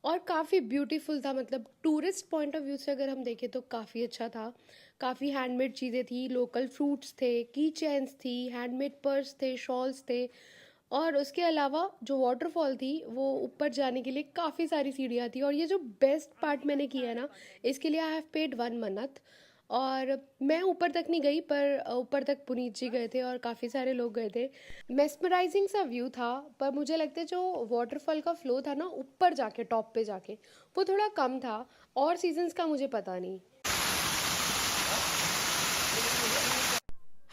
और काफ़ी ब्यूटीफुल था। मतलब टूरिस्ट पॉइंट ऑफ व्यू से अगर हम देखें तो काफ़ी अच्छा था। काफ़ी हैंडमेड चीज़ें थी, लोकल फ्रूट्स थे, की चेन्स थी, हैंडमेड पर्स थे, शॉल्स थे। और उसके अलावा जो वाटरफॉल थी वो ऊपर जाने के लिए काफ़ी सारी सीढ़ियाँ थी। और ये जो बेस्ट पार्ट मैंने किया है ना, इसके लिए आई हैव पेड 1 मन्नत। और मैं ऊपर तक नहीं गई, पर ऊपर तक पुनीत जी गए थे और काफ़ी सारे लोग गए थे। मेस्मराइजिंग सा व्यू था, पर मुझे लगता है जो वाटरफॉल का फ्लो था ना ऊपर जाके, टॉप पे जाके, वो थोड़ा कम था। और सीजन्स का मुझे पता नहीं।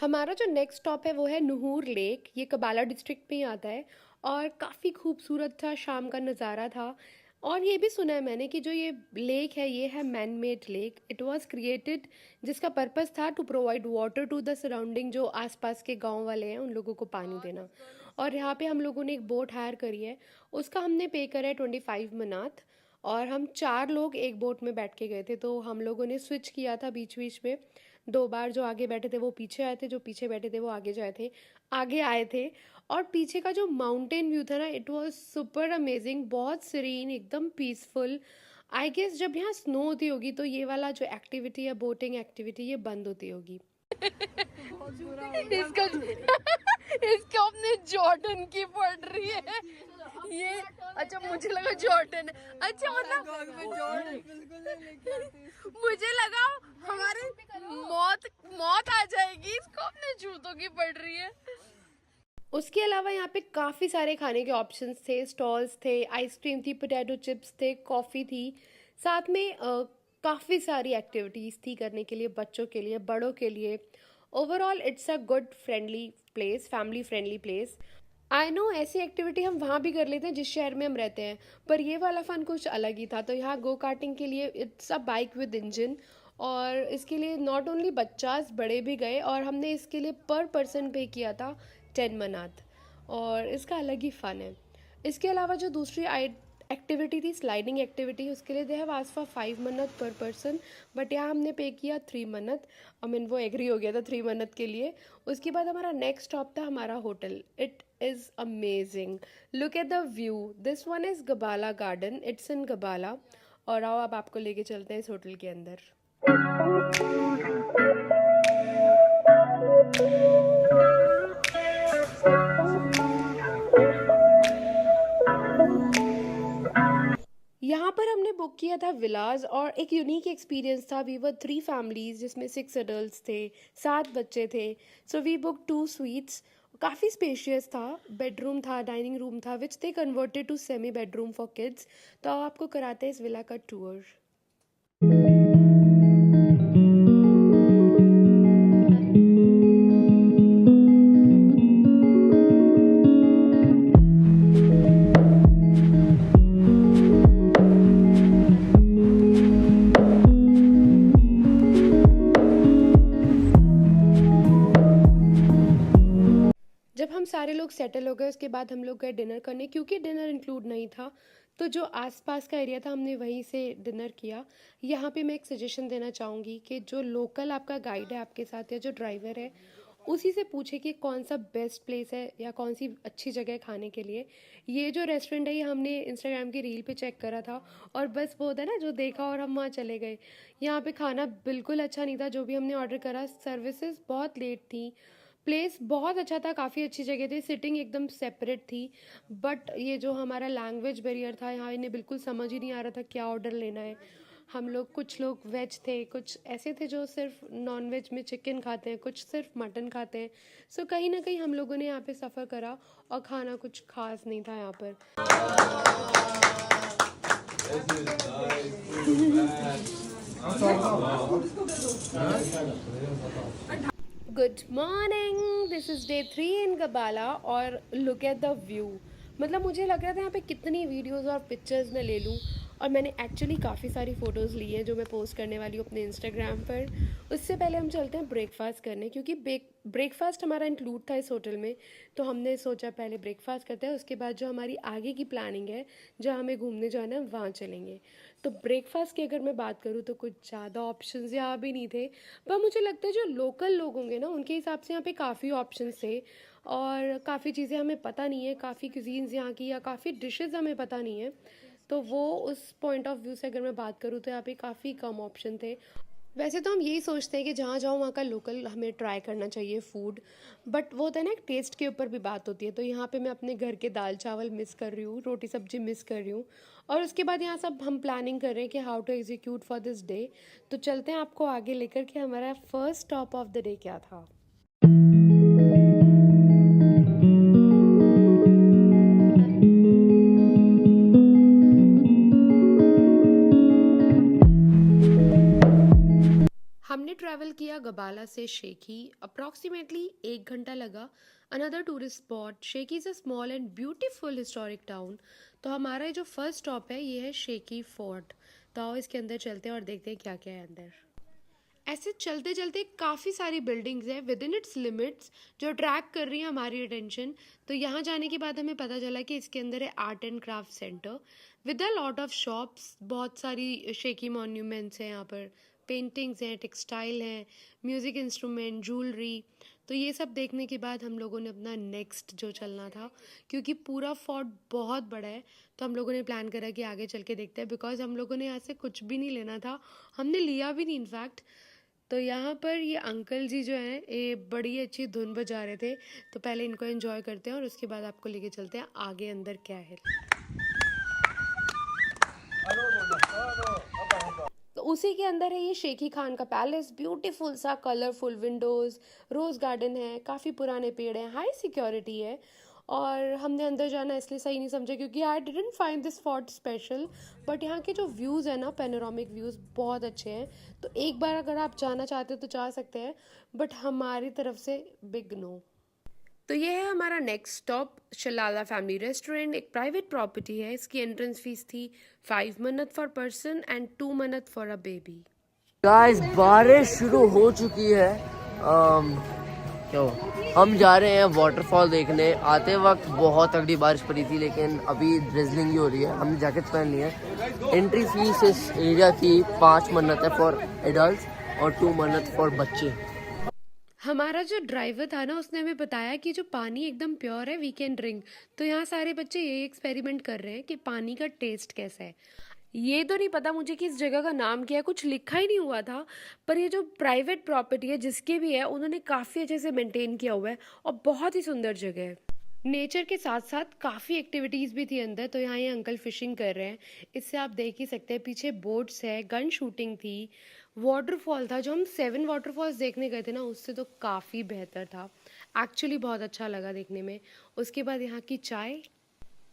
हमारा जो नेक्स्ट स्टॉप है वो है नुहूर लेक। ये कबाला डिस्ट्रिक्ट में ही आता है और काफ़ी खूबसूरत था, शाम का नज़ारा था। और ये भी सुना है मैंने कि जो ये लेक है ये है man made lake. It was created, जिसका पर्पस था to provide water to the surrounding, जो आसपास के गांव वाले हैं उन लोगों को पानी देना। और यहाँ पे हम लोगों ने एक बोट हायर करी है, उसका हमने पे करा है 25 मनात। और हम 4 लोग एक बोट में बैठ के गए थे, तो हम लोगों ने स्विच किया था बीच बीच में। 2 बार जो आगे बैठे थे वो पीछे आए थे, जो पीछे बैठे थे वो आगे आए थे। और पीछे का जो माउंटेन व्यू था ना, इट वाज सुपर अमेजिंग, बहुत सीरीन, एकदम पीसफुल। आई गेस जब यहाँ स्नो होती होगी तो ये वाला जो एक्टिविटी है, बोटिंग एक्टिविटी, ये बंद होती होगी। इसको अपने जॉर्डन की पड़ रही है। अच्छा मुझे लगा जॉर्डन। अच्छा मतलब मुझे लगा हमारे मौत आ जाएगी, इसको अपने जूतों की पड़ रही है। उसके अलावा यहाँ पे काफ़ी सारे खाने के ऑप्शंस थे, स्टॉल्स थे, आइसक्रीम थी, पोटैटो चिप्स थे, कॉफ़ी थी, साथ में काफ़ी सारी एक्टिविटीज़ थी करने के लिए, बच्चों के लिए, बड़ों के लिए। Overall it's a good friendly place, family friendly place. I know ऐसी एक्टिविटी हम वहाँ भी कर लेते हैं जिस शहर में हम रहते हैं, पर ये वाला फ़न कुछ अलग ही था। तो यहाँ गो कार्टिंग के लिए it's a bike with engine, और इसके लिए नॉट ओनली बच्चास बड़े भी गए, और हमने इसके लिए पर पर्सन पे किया था 10 मनात, और इसका अलग ही फ़न है। इसके अलावा जो दूसरी एक्टिविटी थी स्लाइडिंग एक्टिविटी, उसके लिए दे हैव आस्क्ड फॉर 5 मन्नत पर पर्सन, बट यहाँ हमने पे किया 3 मन्नत। आई मीन वो एग्री हो गया था 3 मन्नत के लिए। उसके बाद हमारा नेक्स्ट स्टॉप था हमारा hotel. It is amazing, look at the view, this one is Gabala garden, it's in Gabala. और आओ अब आपको लेके चलते हैं इस होटल के अंदर। यहाँ पर हमने बुक किया था विलाज, और एक यूनिक एक्सपीरियंस था। वी वर 3 फैमिलीज जिसमें 6 एडल्ट्स थे, 7 बच्चे थे। So we book 2 suites. काफ़ी स्पेशियस था, बेडरूम था, डाइनिंग रूम था, which they converted to semi bedroom for kids. तो आपको कराते हैं इस विला का टूर। जब हम सारे लोग सेटल हो गए उसके बाद हम लोग गए डिनर करने, क्योंकि डिनर इंक्लूड नहीं था तो जो आसपास का एरिया था हमने वहीं से डिनर किया। यहाँ पे मैं एक सजेशन देना चाहूँगी कि जो लोकल आपका गाइड है आपके साथ या जो ड्राइवर है उसी से पूछे कि कौन सा बेस्ट प्लेस है या कौन सी अच्छी जगह है खाने के लिए। ये जो रेस्टोरेंट है ये हमने इंस्टाग्राम की रील पे चेक करा था, और बस वो होता है ना जो देखा और हम वहाँ चले गए। यहाँ पे खाना बिल्कुल अच्छा नहीं था जो भी हमने ऑर्डर करा। सर्विसेज बहुत लेट थी। प्लेस बहुत अच्छा था, काफ़ी अच्छी जगह थी, सिटिंग एकदम सेपरेट थी। बट ये जो हमारा लैंग्वेज बैरियर था, यहाँ इन्हें बिल्कुल समझ ही नहीं आ रहा था क्या ऑर्डर लेना है। हम लोग कुछ लोग वेज थे, कुछ ऐसे थे जो सिर्फ नॉन वेज में चिकन खाते हैं, कुछ सिर्फ मटन खाते हैं। सो कहीं ना कहीं हम लोगों ने यहाँ पे सफ़र करा और खाना कुछ खास नहीं था यहाँ पर। Good morning, this is day 3 in Gabala, और लुक एट द व्यू। मतलब मुझे लग रहा था यहाँ पे कितनी वीडियोस और पिक्चर्स मैं ले लूँ, और मैंने एक्चुअली काफ़ी सारी फ़ोटोज़ ली हैं जो मैं पोस्ट करने वाली हूँ अपने इंस्टाग्राम पर। उससे पहले हम चलते हैं ब्रेकफास्ट करने, क्योंकि ब्रेकफास्ट हमारा इंक्लूड था इस होटल में। तो हमने सोचा पहले ब्रेकफास्ट करते हैं, उसके बाद जो हमारी आगे की प्लानिंग है जहाँ हमें घूमने जाना है वहाँ चलेंगे। तो ब्रेकफास्ट की अगर मैं बात करूँ तो कुछ ज़्यादा ऑप्शंस यहाँ भी नहीं थे, पर मुझे लगता है जो लोकल लोग होंगे ना उनके हिसाब से यहाँ पे काफ़ी ऑप्शंस थे, और काफ़ी चीज़ें हमें पता नहीं है, काफ़ी क्यूजीन्स यहाँ की या काफ़ी डिशेज़ हमें पता नहीं है। तो वो उस पॉइंट ऑफ व्यू से अगर मैं बात करूँ तो यहाँ पे काफ़ी कम ऑप्शन थे। वैसे तो हम यही सोचते हैं कि जहाँ जाओ वहाँ का लोकल हमें ट्राई करना चाहिए फूड, बट वो होता है ना एक टेस्ट के ऊपर भी बात होती है। तो यहाँ पे मैं अपने घर के दाल चावल मिस कर रही हूँ, रोटी सब्जी मिस कर रही हूँ, और उसके बाद यहाँ सब हम प्लानिंग कर रहे हैं कि how to execute for this day. तो चलते हैं आपको आगे लेकर कि हमारा first stop of the day क्या था। हमने ट्रैवल किया गबाला से शेखी, अप्रॉक्सीमेटली 1 घंटा लगा। Another tourist spot, Sheki is a small and beautiful historic town. तो हमारा जो फर्स्ट स्टॉप है ये है शेखी फोर्ट। तो आओ इसके अंदर चलते हैं और देखते हैं क्या क्या है अंदर। ऐसे चलते चलते काफ़ी सारी बिल्डिंग्स हैं विद इन इट्स लिमिट्स जो अट्रैक्ट कर रही हैं हमारी अटेंशन। तो यहाँ जाने के बाद हमें पता चला कि इसके अंदर है art and craft centre with a lot of shops. बहुत सारी शेखी मॉन्यूमेंट्स हैं यहाँ पर, पेंटिंग्स हैं, टेक्सटाइल हैं, म्यूज़िक इंस्ट्रूमेंट, ज्वेलरी। तो ये सब देखने के बाद हम लोगों ने अपना नेक्स्ट जो चलना था, क्योंकि पूरा फोर्ट बहुत बड़ा है, तो हम लोगों ने प्लान करा कि आगे चल के देखते हैं, बिकॉज हम लोगों ने यहाँ से कुछ भी नहीं लेना था, हमने लिया भी नहीं इनफैक्ट। तो यहाँ पर ये अंकल जी जो हैं ये बड़ी अच्छी धुन बजा रहे थे, तो पहले इनको एंजॉय करते हैं और उसके बाद आपको लेके चलते हैं आगे अंदर क्या है। तो उसी के अंदर है ये शेखी खान का पैलेस, ब्यूटीफुल सा कलरफुल विंडोज़, रोज़ गार्डन है, काफ़ी पुराने पेड़ हैं, हाई सिक्योरिटी है। और हमने अंदर जाना इसलिए सही नहीं समझा क्योंकि I didn't find this fort special, but यहाँ के जो व्यूज़ है ना, पैनोरामिक व्यूज़ बहुत अच्छे हैं। तो एक बार अगर आप जाना चाहते हो तो जा सकते हैं, बट हमारी तरफ से बिग नो। तो ये है हमारा नेक्स्ट स्टॉप, शलाला फैमिली रेस्टोरेंट। एक प्राइवेट प्रॉपर्टी है। इसकी एंट्रेंस फीस थी 5 मन्नत फॉर पर्सन एंड 2 मन्नत फॉर अ बेबी। गाइस बारिश शुरू हो चुकी है। क्यों हम जा रहे हैं वाटरफॉल देखने। आते वक्त बहुत तगड़ी बारिश पड़ी थी, लेकिन अभी ड्रिजलिंग ही हो रही है। हमने जैकेट पहन ली है। एंट्री फीस इस एरिया की 5 मन्नत है फॉर एडल्ट और 2 मन्नत फॉर बच्चे। हमारा जो ड्राइवर था ना, उसने हमें बताया कि जो पानी एकदम प्योर है, वी कैन ड्रिंक। तो यहाँ सारे बच्चे यही एक्सपेरिमेंट कर रहे हैं कि पानी का टेस्ट कैसा है। ये तो नहीं पता मुझे कि इस जगह का नाम क्या है, कुछ लिखा ही नहीं हुआ था। पर ये जो प्राइवेट प्रॉपर्टी है जिसकी भी है, उन्होंने काफ़ी अच्छे से मेंटेन किया हुआ है और बहुत ही सुंदर जगह है। नेचर के साथ साथ काफ़ी एक्टिविटीज़ भी थी अंदर। तो यहाँ ये अंकल फिशिंग कर रहे हैं, इससे आप देख ही सकते हैं। पीछे बोट्स है, गन शूटिंग थी, वाटरफॉल था। जो हम 7 वाटरफॉल्स देखने गए थे ना, उससे तो काफ़ी बेहतर था। एक्चुअली बहुत अच्छा लगा देखने में। उसके बाद यहाँ की चाय,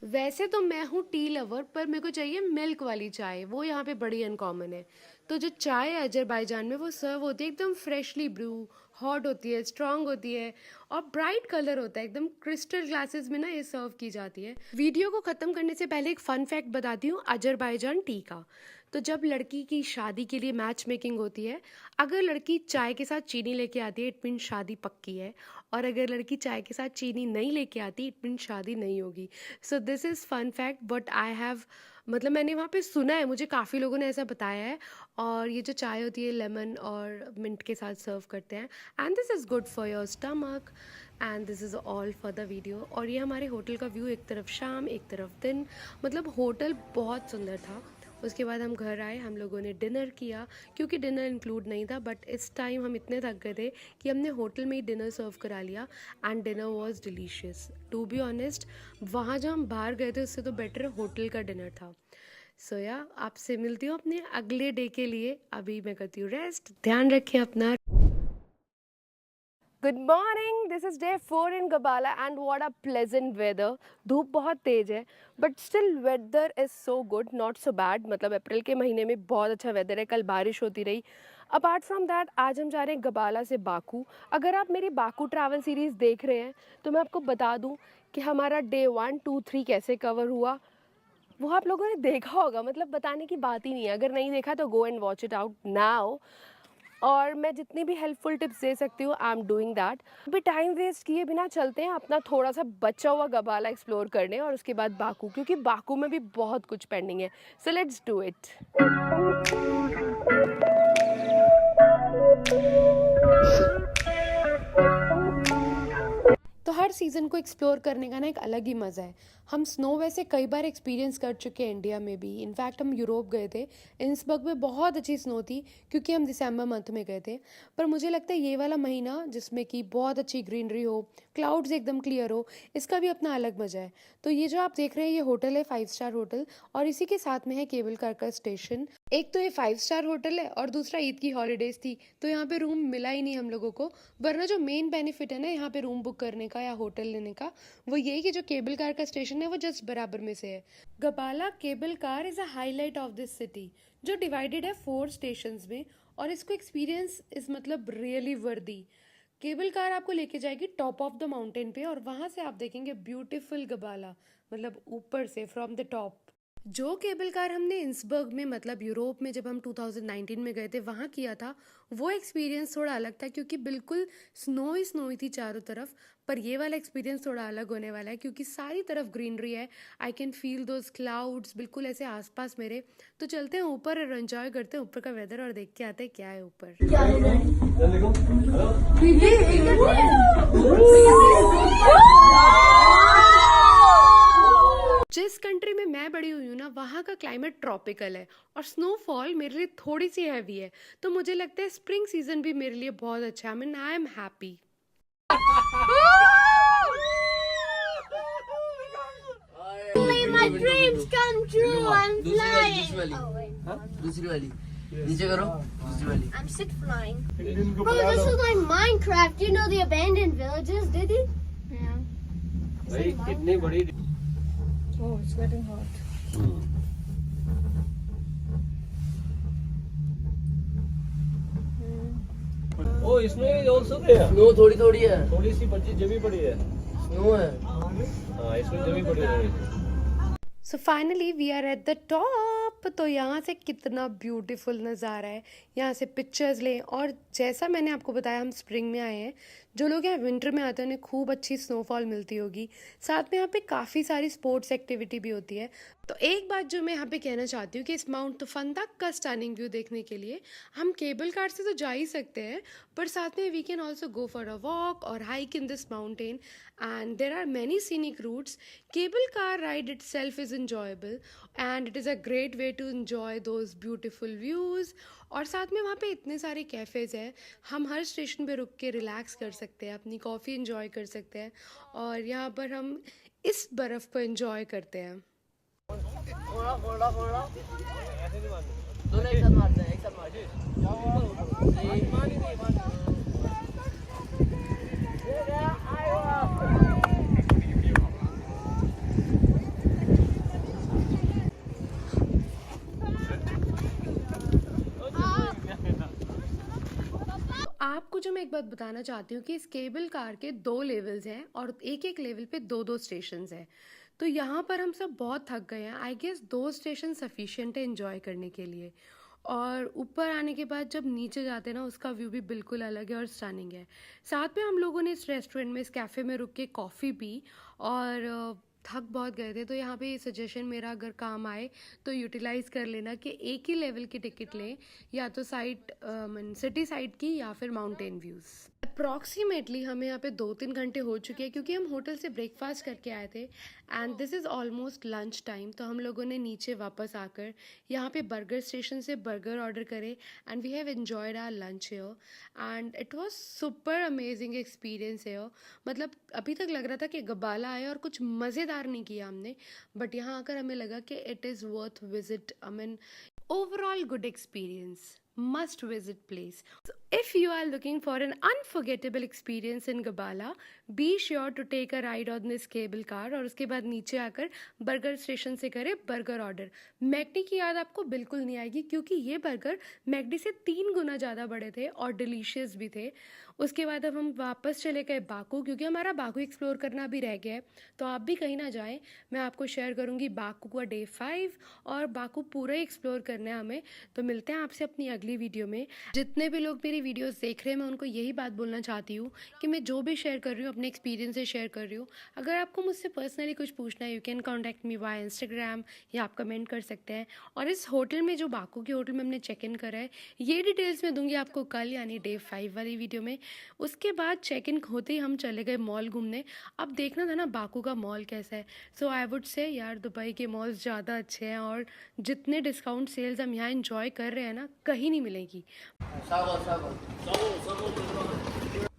वैसे तो मैं हूँ टी लवर, पर मेरे को चाहिए मिल्क वाली चाय, वो यहाँ पे बड़ी अनकॉमन है। तो जो चाय है अजरबैजान में, वो सर्व होती है एकदम फ्रेशली ब्रू, हॉट होती है, स्ट्रांग होती है और ब्राइट कलर होता है, एकदम क्रिस्टल ग्लासेस में ना ये सर्व की जाती है। वीडियो को ख़त्म करने से पहले एक फ़न फैक्ट बताती हूँ अजरबैजान टी का। तो जब लड़की की शादी के लिए मैच मेकिंग होती है, अगर लड़की चाय के साथ चीनी लेके आती है, इट मीन शादी पक्की है। और अगर लड़की चाय के साथ चीनी नहीं लेके आती, इट मीन शादी नहीं होगी। So this is fun fact, but I have, मतलब मैंने वहाँ पे सुना है, मुझे काफ़ी लोगों ने ऐसा बताया है। और ये जो चाय होती है लेमन और मिंट के साथ सर्व करते हैं, and this is good for your stomach. And this is all for the video. और ये हमारे होटल का व्यू, एक तरफ शाम एक तरफ दिन, मतलब होटल बहुत सुंदर था। उसके बाद हम घर आए, हम लोगों ने डिनर किया, क्योंकि डिनर इंक्लूड नहीं था, बट इस टाइम हम इतने थक गए थे कि हमने होटल में ही डिनर सर्व करा लिया। And dinner was delicious. To be honest, वहाँ जब हम बाहर गए थे उससे तो बेटर होटल का डिनर था। सो या आपसे मिलती हूँ अपने अगले डे के लिए। अभी मैं करती हूँ रेस्ट। ध्यान रखें अपना। Good morning, this is day 4 in Gabala and what a pleasant weather. धूप बहुत तेज़ है, but still weather is so good, not so bad. मतलब अप्रैल के महीने में बहुत अच्छा वेदर है। कल बारिश होती रही। अपार्ट फ्रॉम दैट, आज हम जा रहे हैं गबाला से बाकू। अगर आप मेरी बाकू ट्रैवल सीरीज़ देख रहे हैं तो मैं आपको बता दूं कि हमारा डे 1, 2, 3 कैसे कवर हुआ, वो आप लोगों ने देखा होगा। मतलब बताने की बात ही नहीं है। अगर नहीं देखा तो go and watch it out now. और मैं जितनी भी हेल्पफुल टिप्स दे सकती हूँ, आई एम डूइंग दैट। अभी टाइम वेस्ट किए बिना चलते हैं अपना थोड़ा सा बचा हुआ गबाला एक्सप्लोर करने, और उसके बाद बाकू, क्योंकि बाकू में भी बहुत कुछ पेंडिंग है। So let's do it. तो हर सीज़न को एक्सप्लोर करने का ना एक अलग ही मज़ा है। हम स्नो वैसे कई बार एक्सपीरियंस कर चुके हैं इंडिया में भी। इनफैक्ट हम यूरोप गए थे, इंसबर्ग में बहुत अच्छी स्नो थी, क्योंकि हम दिसंबर मंथ में गए थे। पर मुझे लगता है ये वाला महीना, जिसमें कि बहुत अच्छी ग्रीनरी हो, क्लाउड्स एकदम क्लियर हो, इसका भी अपना अलग मज़ा है। तो ये जो आप देख रहे हैं, ये होटल है 5 स्टार होटल, और इसी के साथ में है केबल कार का स्टेशन। एक तो ये 5 स्टार होटल है, और दूसरा ईद की हॉलीडेज़ थी तो यहाँ पे रूम मिला ही नहीं हम लोगों को। वरना जो मेन बेनिफिट है ना यहाँ पे रूम बुक करने का या होटल लेने का, वो यही कि जो केबल कार का स्टेशन है वो जस्ट बराबर में से है। Gabala cable car is a highlight of this city, जो डिवाइडेड है 4 स्टेशंस में, और इसको एक्सपीरियंस इज़ मतलब रियली वर्दी। केबल कार आपको लेके जाएगी टॉप ऑफ द माउंटेन पे, और वहाँ से आप देखेंगे ब्यूटीफुल गबाला, मतलब ऊपर से फ्रॉम द टॉप। जो केबल कार हमने इंसबर्ग में, मतलब यूरोप में, जब हम 2019 में गए थे वहाँ किया था, वो एक्सपीरियंस थोड़ा अलग था, क्योंकि बिल्कुल स्नो ही थी चारों तरफ। पर ये वाला एक्सपीरियंस थोड़ा अलग होने वाला है, क्योंकि सारी तरफ ग्रीनरी है। I can feel those clouds बिल्कुल ऐसे आसपास मेरे। तो चलते हैं ऊपर और एंजॉय करते हैं ऊपर का वेदर, और देख के आते हैं क्या है ऊपर। जिस कंट्री में मैं बड़ी हुई हूँ ना, वहाँ का क्लाइमेट ट्रॉपिकल है, और स्नोफॉल मेरे लिए थोड़ी सी हैवी है। तो मुझे लगता है स्प्रिंग सीजन भी मेरे लिए बहुत अच्छा है। I am happy. my dreams come true. I'm flying. दूसरी Oh wait, दूसरी वाली नीचे करो, दूसरी वाली. I'm sick flying. Bro, this is like Minecraft. You know the abandoned villages, did you? Yeah. भाई कितनी बड़ी Oh, it's getting hot. ओ इसमें ऑल्सो है स्नो थोड़ी थोड़ी है, थोड़ी सी बच्ची जमी पड़ी है स्नो है. हाँ इसमें जमी पड़ी है so finally we are at the top. तो यहाँ से कितना ब्यूटीफुल नज़ारा है, यहाँ से पिक्चर्स लें. और जैसा मैंने आपको बताया हम स्प्रिंग में आए हैं. जो लोग यहाँ विंटर में आते हैं उन्हें खूब अच्छी स्नोफॉल मिलती होगी. साथ में यहाँ पे काफ़ी सारी स्पोर्ट्स एक्टिविटी भी होती है. तो एक बात जो मैं यहाँ पे कहना चाहती हूँ कि इस माउंट तुफंदक का स्टनिंग व्यू देखने के लिए हम केबल कार से तो जा ही सकते हैं, पर साथ में we can also go for a walk और hike in this mountain. And there are many scenic routes. Cable car ride itself is enjoyable and it is a great way to enjoy those beautiful views. और साथ में वहाँ पे इतने सारे cafes हैं, हम हर स्टेशन पे रुक के रिलैक्स कर सकते हैं, अपनी कॉफ़ी इंजॉय कर सकते हैं. और यहाँ पर हम इस बर्फ़ को इंजॉय करते हैं. दोनों एक साथ मारते हैं, एक साथ मारते हैं. आपको जो मैं एक बात बताना चाहती हूँ कि इस केबल कार के 2 लेवल्स हैं और एक एक लेवल पे 2-2 स्टेशंस हैं. तो यहाँ पर हम सब बहुत थक गए हैं. आई गेस 2 स्टेशन सफिशिएंट है एंजॉय करने के लिए. और ऊपर आने के बाद जब नीचे जाते हैं ना, उसका व्यू भी बिल्कुल अलग है और स्टनिंग है. साथ में हम लोगों ने इस रेस्टोरेंट में, इस कैफ़े में रुक के कॉफ़ी पी और थक बहुत गए थे. तो यहाँ पे ये सजेशन मेरा अगर काम आए तो यूटिलाइज़ कर लेना कि एक ही लेवल की टिकट लें, या तो साइड सिटी साइड की या फिर माउंटेन व्यूज़. अप्रॉक्सीमेटली हमें यहाँ पे 2-3 घंटे हो चुके हैं क्योंकि हम होटल से ब्रेकफास्ट करके आए थे and this is almost lunch time. तो हम लोगों ने नीचे वापस आकर यहाँ पे बर्गर स्टेशन से बर्गर ऑर्डर करे and we have enjoyed our lunch here and it was super amazing experience here. मतलब अभी तक लग रहा था कि गबाला आए और कुछ मज़ेदार नहीं किया हमने, बट यहाँ आकर हमें लगा कि it is worth visit. I mean overall good experience, must visit place. So if you are looking for an unforgettable experience in Gabala, be sure to take a ride on this cable car और उसके बाद नीचे आकर burger station से करें burger order. McD की याद आपको बिल्कुल नहीं आएगी क्योंकि ये बर्गर मैकडी से 3 गुना ज़्यादा बड़े थे और डिलीशियस भी थे. उसके बाद अब हम वापस चले गए बाकू क्योंकि हमारा बाकू एक्सप्लोर करना भी रह गया है. तो आप भी कहीं ना जाएं, मैं आपको शेयर करूंगी बाकू का डे 5 और बाकू पूरा ही एक्सप्लोर करना है हमें. तो मिलते हैं आपसे अपनी अगली वीडियो में. जितने भी लोग मेरी वीडियोस देख रहे हैं मैं उनको यही बात बोलना चाहती हूँ कि मैं जो भी शेयर कर रही हूँ अपने एक्सपीरियंस से शेयर कर रही हूँ. अगर आपको मुझसे पर्सनली कुछ पूछना है, you can contact me via Instagram या आप कमेंट कर सकते हैं. और इस होटल में, जो बाकू के होटल में हमने चेक इन करा है, ये डिटेल्स मैं दूंगी आपको कल यानी डे 5 वाली वीडियो में. उसके बाद चेक इन होते ही हम चले गए मॉल घूमने. अब देखना था ना बाकू का मॉल कैसा है. सो आई वुड से यार दुबई के मॉल्स ज़्यादा अच्छे हैं और जितने डिस्काउंट सेल्स हम यहाँ इंजॉय कर रहे हैं ना, कहीं नहीं मिलेगी.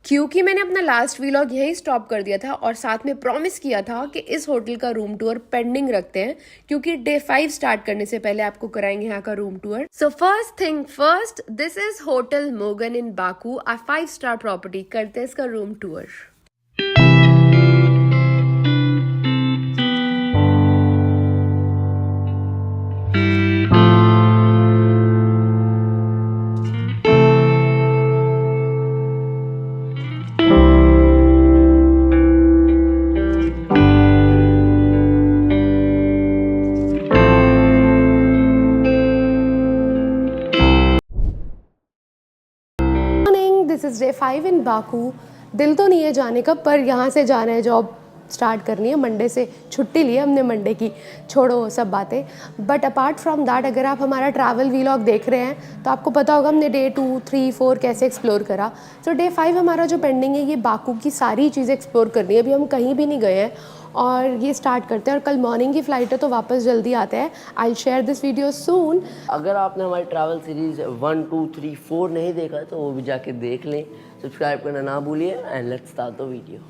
क्योंकि मैंने अपना लास्ट व्लॉग यही स्टॉप कर दिया था और साथ में प्रॉमिस किया था कि इस होटल का रूम टूर पेंडिंग रखते हैं क्योंकि डे 5 स्टार्ट करने से पहले आपको कराएंगे यहाँ का room tour. So first thing first, this is hotel Mogan in Baku, a five star property. करते हैं इसका room tour. This is day 5 in Baku. दिल तो नहीं है जाने का, पर यहाँ से जाना है, जॉब स्टार्ट करनी है. मंडे से छुट्टी ली है हमने मंडे की, छोड़ो सब बातें. बट अपार्ट फ्रॉम दैट, अगर आप हमारा ट्रैवल व्लॉग देख रहे हैं तो आपको पता होगा हमने डे 2, 3, 4 कैसे एक्सप्लोर करा. तो डे 5 हमारा जो पेंडिंग है, ये बाकू की सारी चीज़ें एक्सप्लोर करनी है. अभी हम कहीं भी नहीं गए हैं और ये स्टार्ट करते हैं. और कल मॉर्निंग की फ़्लाइट है तो वापस जल्दी आते हैं. आई शेयर दिस वीडियो सून. अगर आपने हमारी ट्रैवल सीरीज 1, 2, 3, 4 नहीं देखा तो वो भी जाके देख लें. सब्सक्राइब करना ना भूलिए and let's start the video.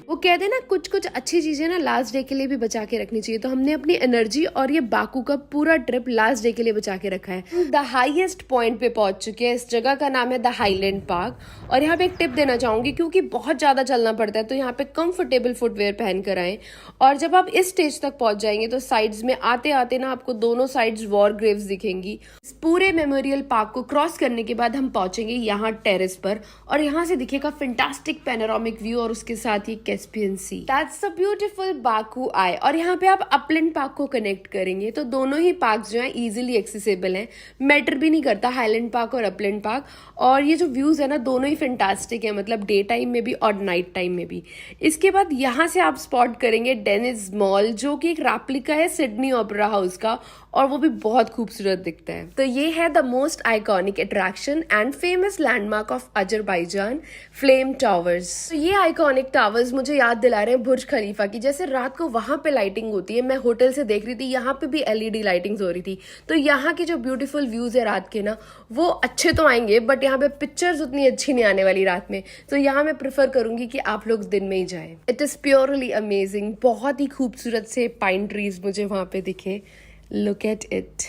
वो कहते हैं ना कुछ कुछ अच्छी चीजें ना लास्ट डे के लिए भी बचा के रखनी चाहिए, तो हमने अपनी एनर्जी और ये बाकू का पूरा ट्रिप लास्ट डे के लिए बचा के रखा है। द हाईएस्ट पॉइंट पे पहुंच चुके हैं। इस जगह का नाम है द हाईलैंड पार्क। और यहाँ पे एक टिप देना चाहूंगी, क्योंकि बहुत ज्यादा चलना पड़ता है तो यहाँ पे कंफर्टेबल फुटवेयर पहन कर आए। और जब आप इस स्टेज तक पहुंच जाएंगे तो साइड्स में आते आते ना आपको दोनों साइड्स वॉर ग्रेव्स दिखेंगी। इस पूरे मेमोरियल पार्क को क्रॉस करने के बाद हम पहुंचेंगे यहाँ टेरेस पर, और यहाँ से दिखेगा फैंटास्टिक पैनोरामिक व्यू और उसके साथ ही Caspian Sea. That's a beautiful Baku Eye. और यहाँ पे आप अपलैंड पार्क को कनेक्ट करेंगे तो दोनों ही पार्क जो है इजीली एक्सेसिबल हैं, मैटर भी नहीं करता हाईलैंड पार्क और अपलैंड पार्क। और ये जो व्यूज है ना दोनों ही फैंटास्टिक है, मतलब डे टाइम में भी और नाइट टाइम में भी। इसके बाद यहाँ से आप स्पॉट करेंगे डेनिस मॉल, जो कि एक रेप्लिका है सिडनी ओपेरा हाउस का, और वो भी बहुत खूबसूरत दिखता है। तो ये है the most iconic attraction and famous landmark of Azerbaijan, flame towers. तो ये आइकॉनिक टावर्स मुझे याद दिला रहे हैं बुर्ज खलीफा की। जैसे रात को वहां पे लाइटिंग होती है, मैं होटल से देख रही थी, यहाँ पे भी एलईडी लाइटिंग हो रही थी। तो यहाँ के जो ब्यूटीफुल व्यूज है रात के ना, वो अच्छे तो आएंगे, बट यहाँ पे पिक्चर्स उतनी अच्छी नहीं आने वाली रात में। तो यहाँ मैं प्रेफर करूंगी कि आप लोग दिन में ही जाएं। It is purely amazing. बहुत ही खूबसूरत से पाइन ट्रीज मुझे वहां पे दिखे। Look at it.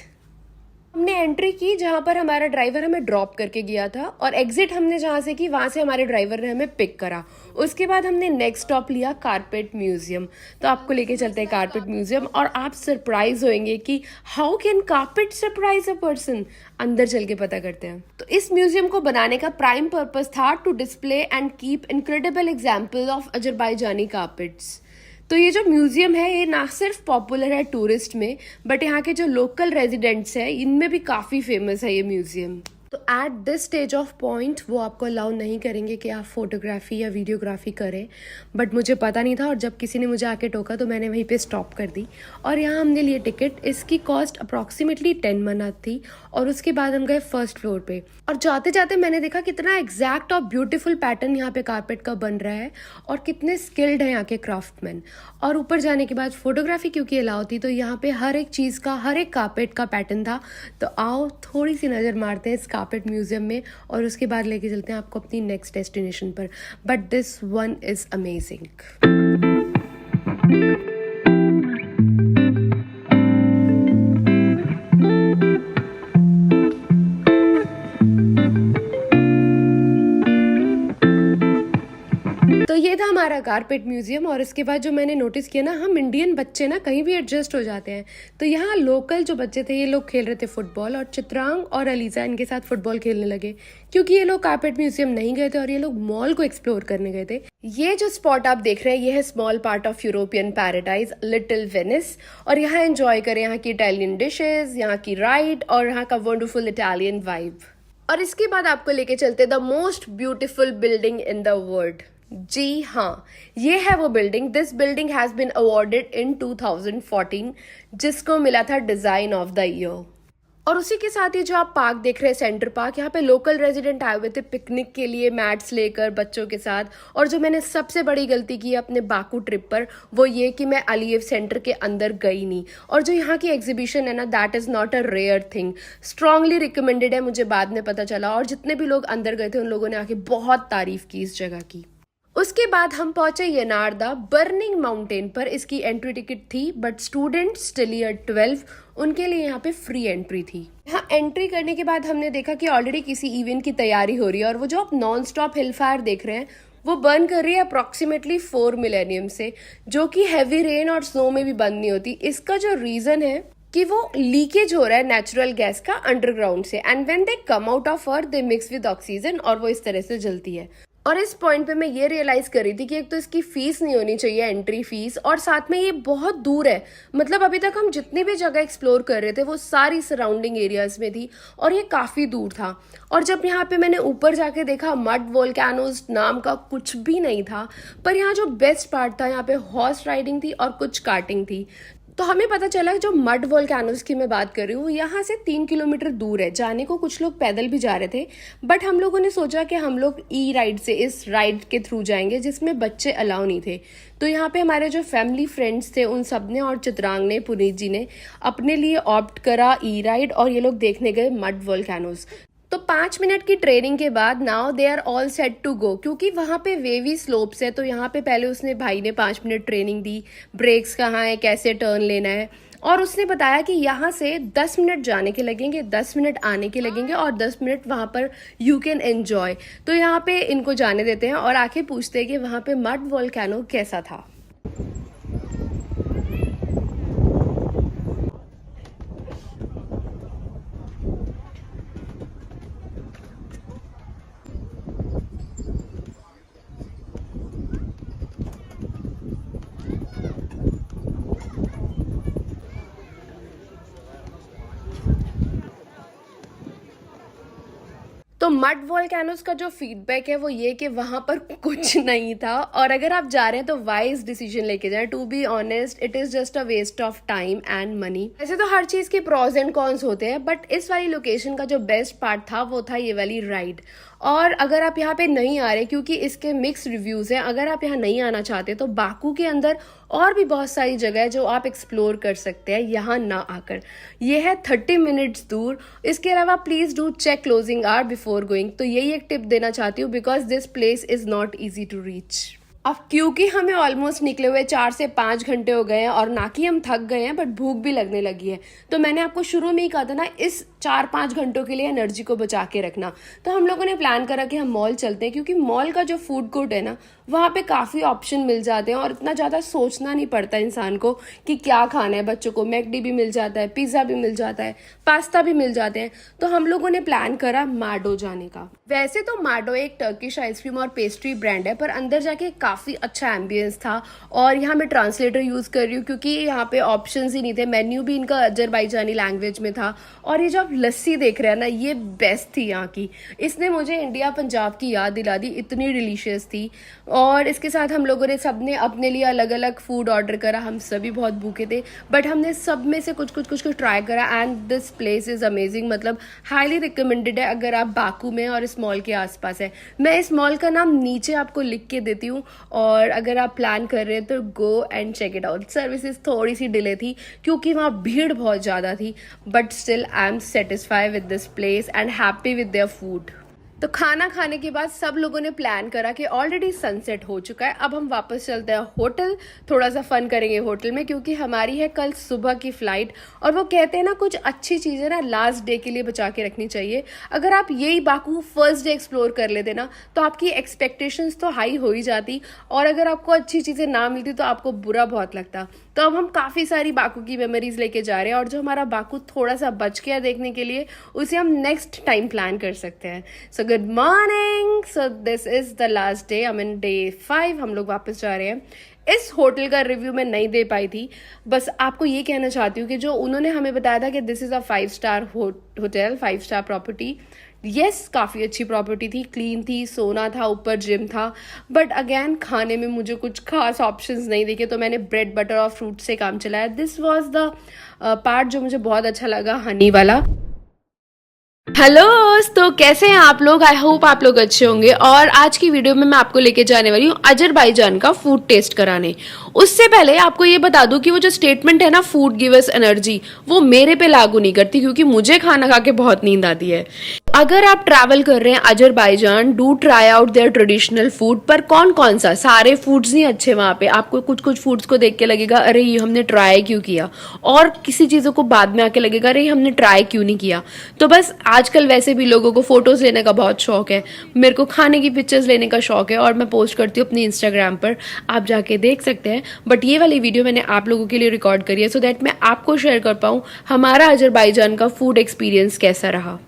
हमने एंट्री की जहां पर हमारा ड्राइवर हमें ड्रॉप करके गया था, और एग्जिट हमने जहां से की वहां से हमारे ड्राइवर ने हमें पिक करा। उसके बाद हमने नेक्स्ट स्टॉप लिया कारपेट म्यूजियम। तो आपको लेके चलते हैं कारपेट म्यूजियम, और आप सरप्राइज होंगे कि how can carpet surprise a person. अंदर चल के पता करते हैं। तो इस म्यूजियम को बनाने का प्राइम पर्पस था to display and keep incredible example of Azerbaijani carpets. तो ये जो म्यूजियम है ये ना सिर्फ पॉपुलर है टूरिस्ट में, बट यहाँ के जो लोकल रेजिडेंट्स हैं इनमें भी काफ़ी फेमस है ये म्यूजियम। तो at this stage of point वो आपको अलाउ नहीं करेंगे कि आप फोटोग्राफी या वीडियोग्राफी करें, बट मुझे पता नहीं था, और जब किसी ने मुझे आके टोका तो मैंने वहीं पे स्टॉप कर दी। और यहाँ हमने लिए टिकट। इसकी कॉस्ट अप्रॉक्सीमेटली 10 मनात थी, और उसके बाद हम गए फर्स्ट फ्लोर पे। और जाते जाते मैंने देखा कितना एग्जैक्ट और ब्यूटीफुल पैटर्न यहाँ पे कारपेट का बन रहा है, और कितने स्किल्ड है यहाँ के क्राफ्टमैन। और ऊपर जाने के बाद फोटोग्राफी क्योंकि अलाउ थी, तो यहाँ पे हर एक चीज़ का, हर एक कारपेट का पैटर्न था। तो आओ थोड़ी सी नज़र मारते हैं इस कारपेट म्यूजियम में, और उसके बाद लेके चलते हैं आपको अपनी नेक्स्ट डेस्टिनेशन पर। But this one is amazing. तो ये था हमारा कारपेट म्यूजियम। और इसके बाद जो मैंने नोटिस किया ना, हम इंडियन बच्चे ना कहीं भी एडजस्ट हो जाते हैं। तो यहाँ लोकल जो बच्चे थे ये लोग खेल रहे थे फुटबॉल, और चित्रांग और अलीजा इनके साथ फुटबॉल खेलने लगे, क्योंकि ये लोग कारपेट म्यूजियम नहीं गए थे और ये लोग मॉल को एक्सप्लोर करने गए थे। ये जो स्पॉट आप देख रहे हैं ये है small part of European paradise, little Venice. और यहाँ एंजॉय करें यहाँ की इटालियन डिशेज, यहाँ की राइड और यहाँ का वंडरफुल इटालियन वाइब। और इसके बाद आपको लेके चलते the most beautiful building in the world. जी हाँ, ये है वो building. This building has been awarded in 2014, जिसको मिला था डिजाइन ऑफ द ईयर। और उसी के साथ ही जो आप पार्क देख रहे हैं, सेंटर पार्क, यहाँ पे लोकल रेजिडेंट आए हुए थे पिकनिक के लिए, मैट्स लेकर बच्चों के साथ। और जो मैंने सबसे बड़ी गलती की अपने बाकू ट्रिप पर, वो ये कि मैं अलीव सेंटर के अंदर गई नहीं। और जो यहाँ की एग्जीबिशन है ना, that is not a rare thing, strongly recommended है, मुझे बाद में पता चला। और जितने भी लोग अंदर गए थे उन लोगों ने आके बहुत तारीफ की इस जगह की। उसके बाद हम पहुंचे यनारदा बर्निंग माउंटेन पर। इसकी एंट्री टिकट थी, बट स्टूडेंट्स टिल ईयर 12 उनके लिए यहाँ पे फ्री एंट्री थी। यहाँ एंट्री करने के बाद हमने देखा कि ऑलरेडी किसी इवेंट की तैयारी हो रही है, और वो जो आप नॉन स्टॉप हिल फायर देख रहे हैं वो बर्न कर रही है अप्रॉक्सीमेटली 4 मिलेनियम से, जो कि हैवी रेन और स्नो में भी बंद नहीं होती। इसका जो रीजन है कि वो लीकेज हो रहा है नेचुरल गैस का अंडरग्राउंड से, and when they come out of earth they mix with oxygen, और वो इस तरह से जलती है। और इस पॉइंट पे मैं ये रियलाइज कर रही थी कि एक तो इसकी फीस नहीं होनी चाहिए, एंट्री फीस, और साथ में ये बहुत दूर है। मतलब अभी तक हम जितनी भी जगह एक्सप्लोर कर रहे थे वो सारी सराउंडिंग एरियाज में थी, और ये काफी दूर था। और जब यहाँ पे मैंने ऊपर जाके देखा, मड वोल्केनोज नाम का कुछ भी नहीं था। पर यहाँ जो बेस्ट पार्ट था, यहाँ पे हॉर्स राइडिंग थी और कुछ कार्टिंग थी। तो हमें पता चला जो मड वोल्केनोज की मैं बात कर रही हूँ, यहाँ से 3 किलोमीटर दूर है। जाने को कुछ लोग पैदल भी जा रहे थे, बट हम लोगों ने सोचा कि हम लोग ई राइड से, इस राइड के थ्रू जाएंगे जिसमें बच्चे अलाउ नहीं थे। तो यहाँ पे हमारे जो फैमिली फ्रेंड्स थे उन सब ने, और चित्रांग ने, पुनीत जी ने अपने लिए ऑप्ट करा ई राइड, और ये लोग देखने गए मड वोल्केनोज। तो 5 मिनट की ट्रेनिंग के बाद now they are all set to go, क्योंकि वहाँ पे वेवी स्लोप्स है। तो यहाँ पे पहले उसने भाई ने 5 मिनट ट्रेनिंग दी, ब्रेक्स कहाँ है, कैसे टर्न लेना है, और उसने बताया कि यहाँ से 10 मिनट जाने के लगेंगे, 10 मिनट आने के लगेंगे और 10 मिनट वहाँ पर यू कैन एन्जॉय। तो यहाँ पे इनको जाने देते हैं और आके पूछते हैं कि वहाँ पे मड वोल्केनो कैसा था। तो मड वोल्केनोस का जो फीडबैक है वो ये कि वहां पर कुछ नहीं था, और अगर आप जा रहे हैं तो वाइज डिसीजन लेके जाएं। To be honest it is just a waste of time and money. वैसे तो हर चीज के प्रॉज एंड कॉन्स होते हैं, बट इस वाली लोकेशन का जो बेस्ट पार्ट था वो था ये वाली राइड। और अगर आप यहाँ पे नहीं आ रहे, क्योंकि इसके मिक्स रिव्यूज हैं, अगर आप यहाँ नहीं आना चाहते तो बाकू के अंदर और भी बहुत सारी जगह है जो आप एक्सप्लोर कर सकते हैं यहाँ ना आकर। ये है 30 मिनट्स दूर। इसके अलावा please do check closing hour before going. तो यही एक टिप देना चाहती हूँ, because this place is not easy to reach. अब क्योंकि हमें ऑलमोस्ट निकले हुए 4 से 5 घंटे हो गए हैं और ना कि हम थक गए हैं बट भूख भी लगने लगी है, तो मैंने आपको शुरू में ही कहा था ना, इस 4-5 घंटों के लिए एनर्जी को बचा के रखना। तो हम लोगों ने प्लान करा कि हम मॉल चलते हैं, क्योंकि मॉल का जो फूड कोर्ट है ना, वहाँ पे काफ़ी ऑप्शन मिल जाते हैं और इतना ज़्यादा सोचना नहीं पड़ता इंसान को कि क्या खाना है। बच्चों को मैकडी भी मिल जाता है, पिज़्ज़ा भी मिल जाता है, पास्ता भी मिल जाते हैं। तो हम लोगों ने प्लान करा माडो जाने का। वैसे तो माडो एक टर्किश आइसक्रीम और पेस्ट्री ब्रांड है, पर अंदर जाके काफ़ी अच्छा एम्बियंस था। और यहाँ मैं ट्रांसलेटर यूज़ कर रही हूँ क्योंकि यहाँ पे ऑप्शंस ही नहीं थे। मेन्यू भी इनका अजरबैजानी लैंग्वेज में था। और ये जो आप लस्सी देख रहे हैं ना, ये बेस्ट थी यहाँ की। इसने मुझे इंडिया पंजाब की याद दिला दी, इतनी डिलीशियस थी। और इसके साथ हम लोगों ने सबने अपने लिए अलग अलग फूड ऑर्डर करा। हम सभी बहुत भूखे थे, बट हमने सब में से कुछ ट्राई करा and this place is amazing. मतलब हाईली रिकमेंडेड है अगर आप बाकू में और इस मॉल के आसपास है। मैं इस मॉल का नाम नीचे आपको लिख के देती हूँ, और अगर आप प्लान कर रहे हैं तो go and check it out. Services थोड़ी सी डिले थी क्योंकि वहाँ भीड़ बहुत ज़्यादा थी, but still I am satisfied with this place and happy with their food. तो खाना खाने के बाद सब लोगों ने प्लान करा कि ऑलरेडी सनसेट हो चुका है, अब हम वापस चलते हैं होटल। थोड़ा सा फन करेंगे होटल में, क्योंकि हमारी है कल सुबह की फ्लाइट। और वो कहते हैं ना, कुछ अच्छी चीज़ें ना लास्ट डे के लिए बचा के रखनी चाहिए। अगर आप यही बाकू फर्स्ट डे एक्सप्लोर कर लेते ना, तो आपकी एक्सपेक्टेशंस तो हाई हो ही जाती, और अगर आपको अच्छी चीज़ें ना मिलती तो आपको बुरा बहुत लगता। तो अब हम काफ़ी सारी बाकू की मेमोरीज लेके जा रहे हैं, और जो हमारा बाकू थोड़ा सा बच गया देखने के लिए, उसे हम नेक्स्ट टाइम प्लान कर सकते हैं। So good morning. So this is the last day, I mean day 5। हम लोग वापस जा रहे हैं। इस होटल का रिव्यू मैं नहीं दे पाई थी, बस आपको ये कहना चाहती हूँ कि जो उन्होंने हमें बताया था कि this is a 5 star hotel, 5 star property. Yes, काफ़ी अच्छी प्रॉपर्टी थी, क्लीन थी, सोना था, ऊपर जिम था। बट अगेन खाने में मुझे कुछ खास ऑप्शंस नहीं दिखे, तो मैंने ब्रेड बटर और फ्रूट से काम चलाया। दिस वॉज द पार्ट जो मुझे बहुत अच्छा लगा, हनी वाला। हेलो, तो कैसे हैं आप लोग? आई होप आप लोग अच्छे होंगे। और आज की वीडियो में मैं आपको लेके जाने वाली हूँ अजरबैजान का फूड टेस्ट कराने। उससे पहले आपको ये बता दूं कि वो जो स्टेटमेंट है ना, फूड गिव अस एनर्जी, वो मेरे पे लागू नहीं करती, क्योंकि मुझे खाना खा के बहुत नींद आती है। अगर आप ट्रैवल कर रहे हैं Azerbaijan, do try out there traditional food. पर कौन कौन सा, सारे फूड्स नहीं अच्छे वहाँ पे। आपको कुछ फूड्स को देख के लगेगा अरे ये हमने ट्राई क्यों किया, और किसी चीज़ों को बाद में आके लगेगा अरे हमने ट्राई क्यों नहीं किया। तो बस आजकल वैसे भी लोगों को फोटोज लेने का बहुत शौक है, मेरे को खाने की पिक्चर्स लेने का शौक है, और मैं पोस्ट करती हूँ अपनी इंस्टाग्राम पर, आप जाके देख सकते हैं। बट ये वाली वीडियो मैंने आप लोगों के लिए रिकॉर्ड करी है, सो दैट मैं आपको शेयर कर पाऊँ हमारा अजरबैजान का फूड एक्सपीरियंस कैसा रहा।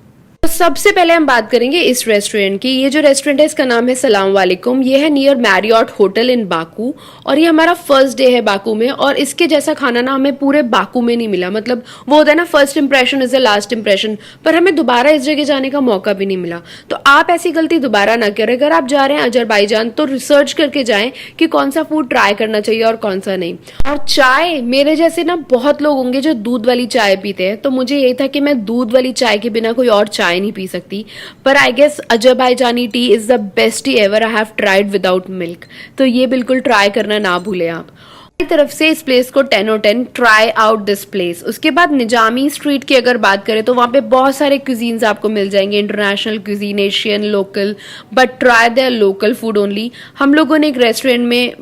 तो सबसे पहले हम बात करेंगे इस रेस्टोरेंट की। ये जो रेस्टोरेंट है इसका नाम है सलाम वालेकुम। ये है near Marriott hotel in Baku, और ये हमारा फर्स्ट डे है बाकू में। और इसके जैसा खाना ना हमें पूरे बाकू में नहीं मिला। मतलब वो होता है ना, first impression is the last impression, पर हमें दोबारा इस जगह जाने का मौका भी नहीं मिला। तो आप ऐसी गलती दोबारा ना करें। अगर आप जा रहे हैं अजरबैजान तो रिसर्च करके जाएं कि कौन सा फूड ट्राई करना चाहिए और कौन सा नहीं। और चाय, मेरे जैसे ना बहुत लोग होंगे जो दूध वाली चाय पीते हैं, तो मुझे यही था कि मैं दूध वाली चाय के बिना कोई और चाय नहीं पी सकती। पर I guess Azerbaijani tea is the best tea ever I have tried without milk. तो ये बिल्कुल ट्राई करना ना भूलें आप। मेरी तरफ से इस प्लेस को 10 और 10, ट्राई आउट दिस प्लेस। उसके बाद निजामी स्ट्रीट की अगर बात करें तो वहाँ पे बहुत सारे क्यूजीन्स आपको मिल जाएंगे, international cuisine, Asian, local, but try their local food only. हम लोगों ने एक रेस्टोरेंट में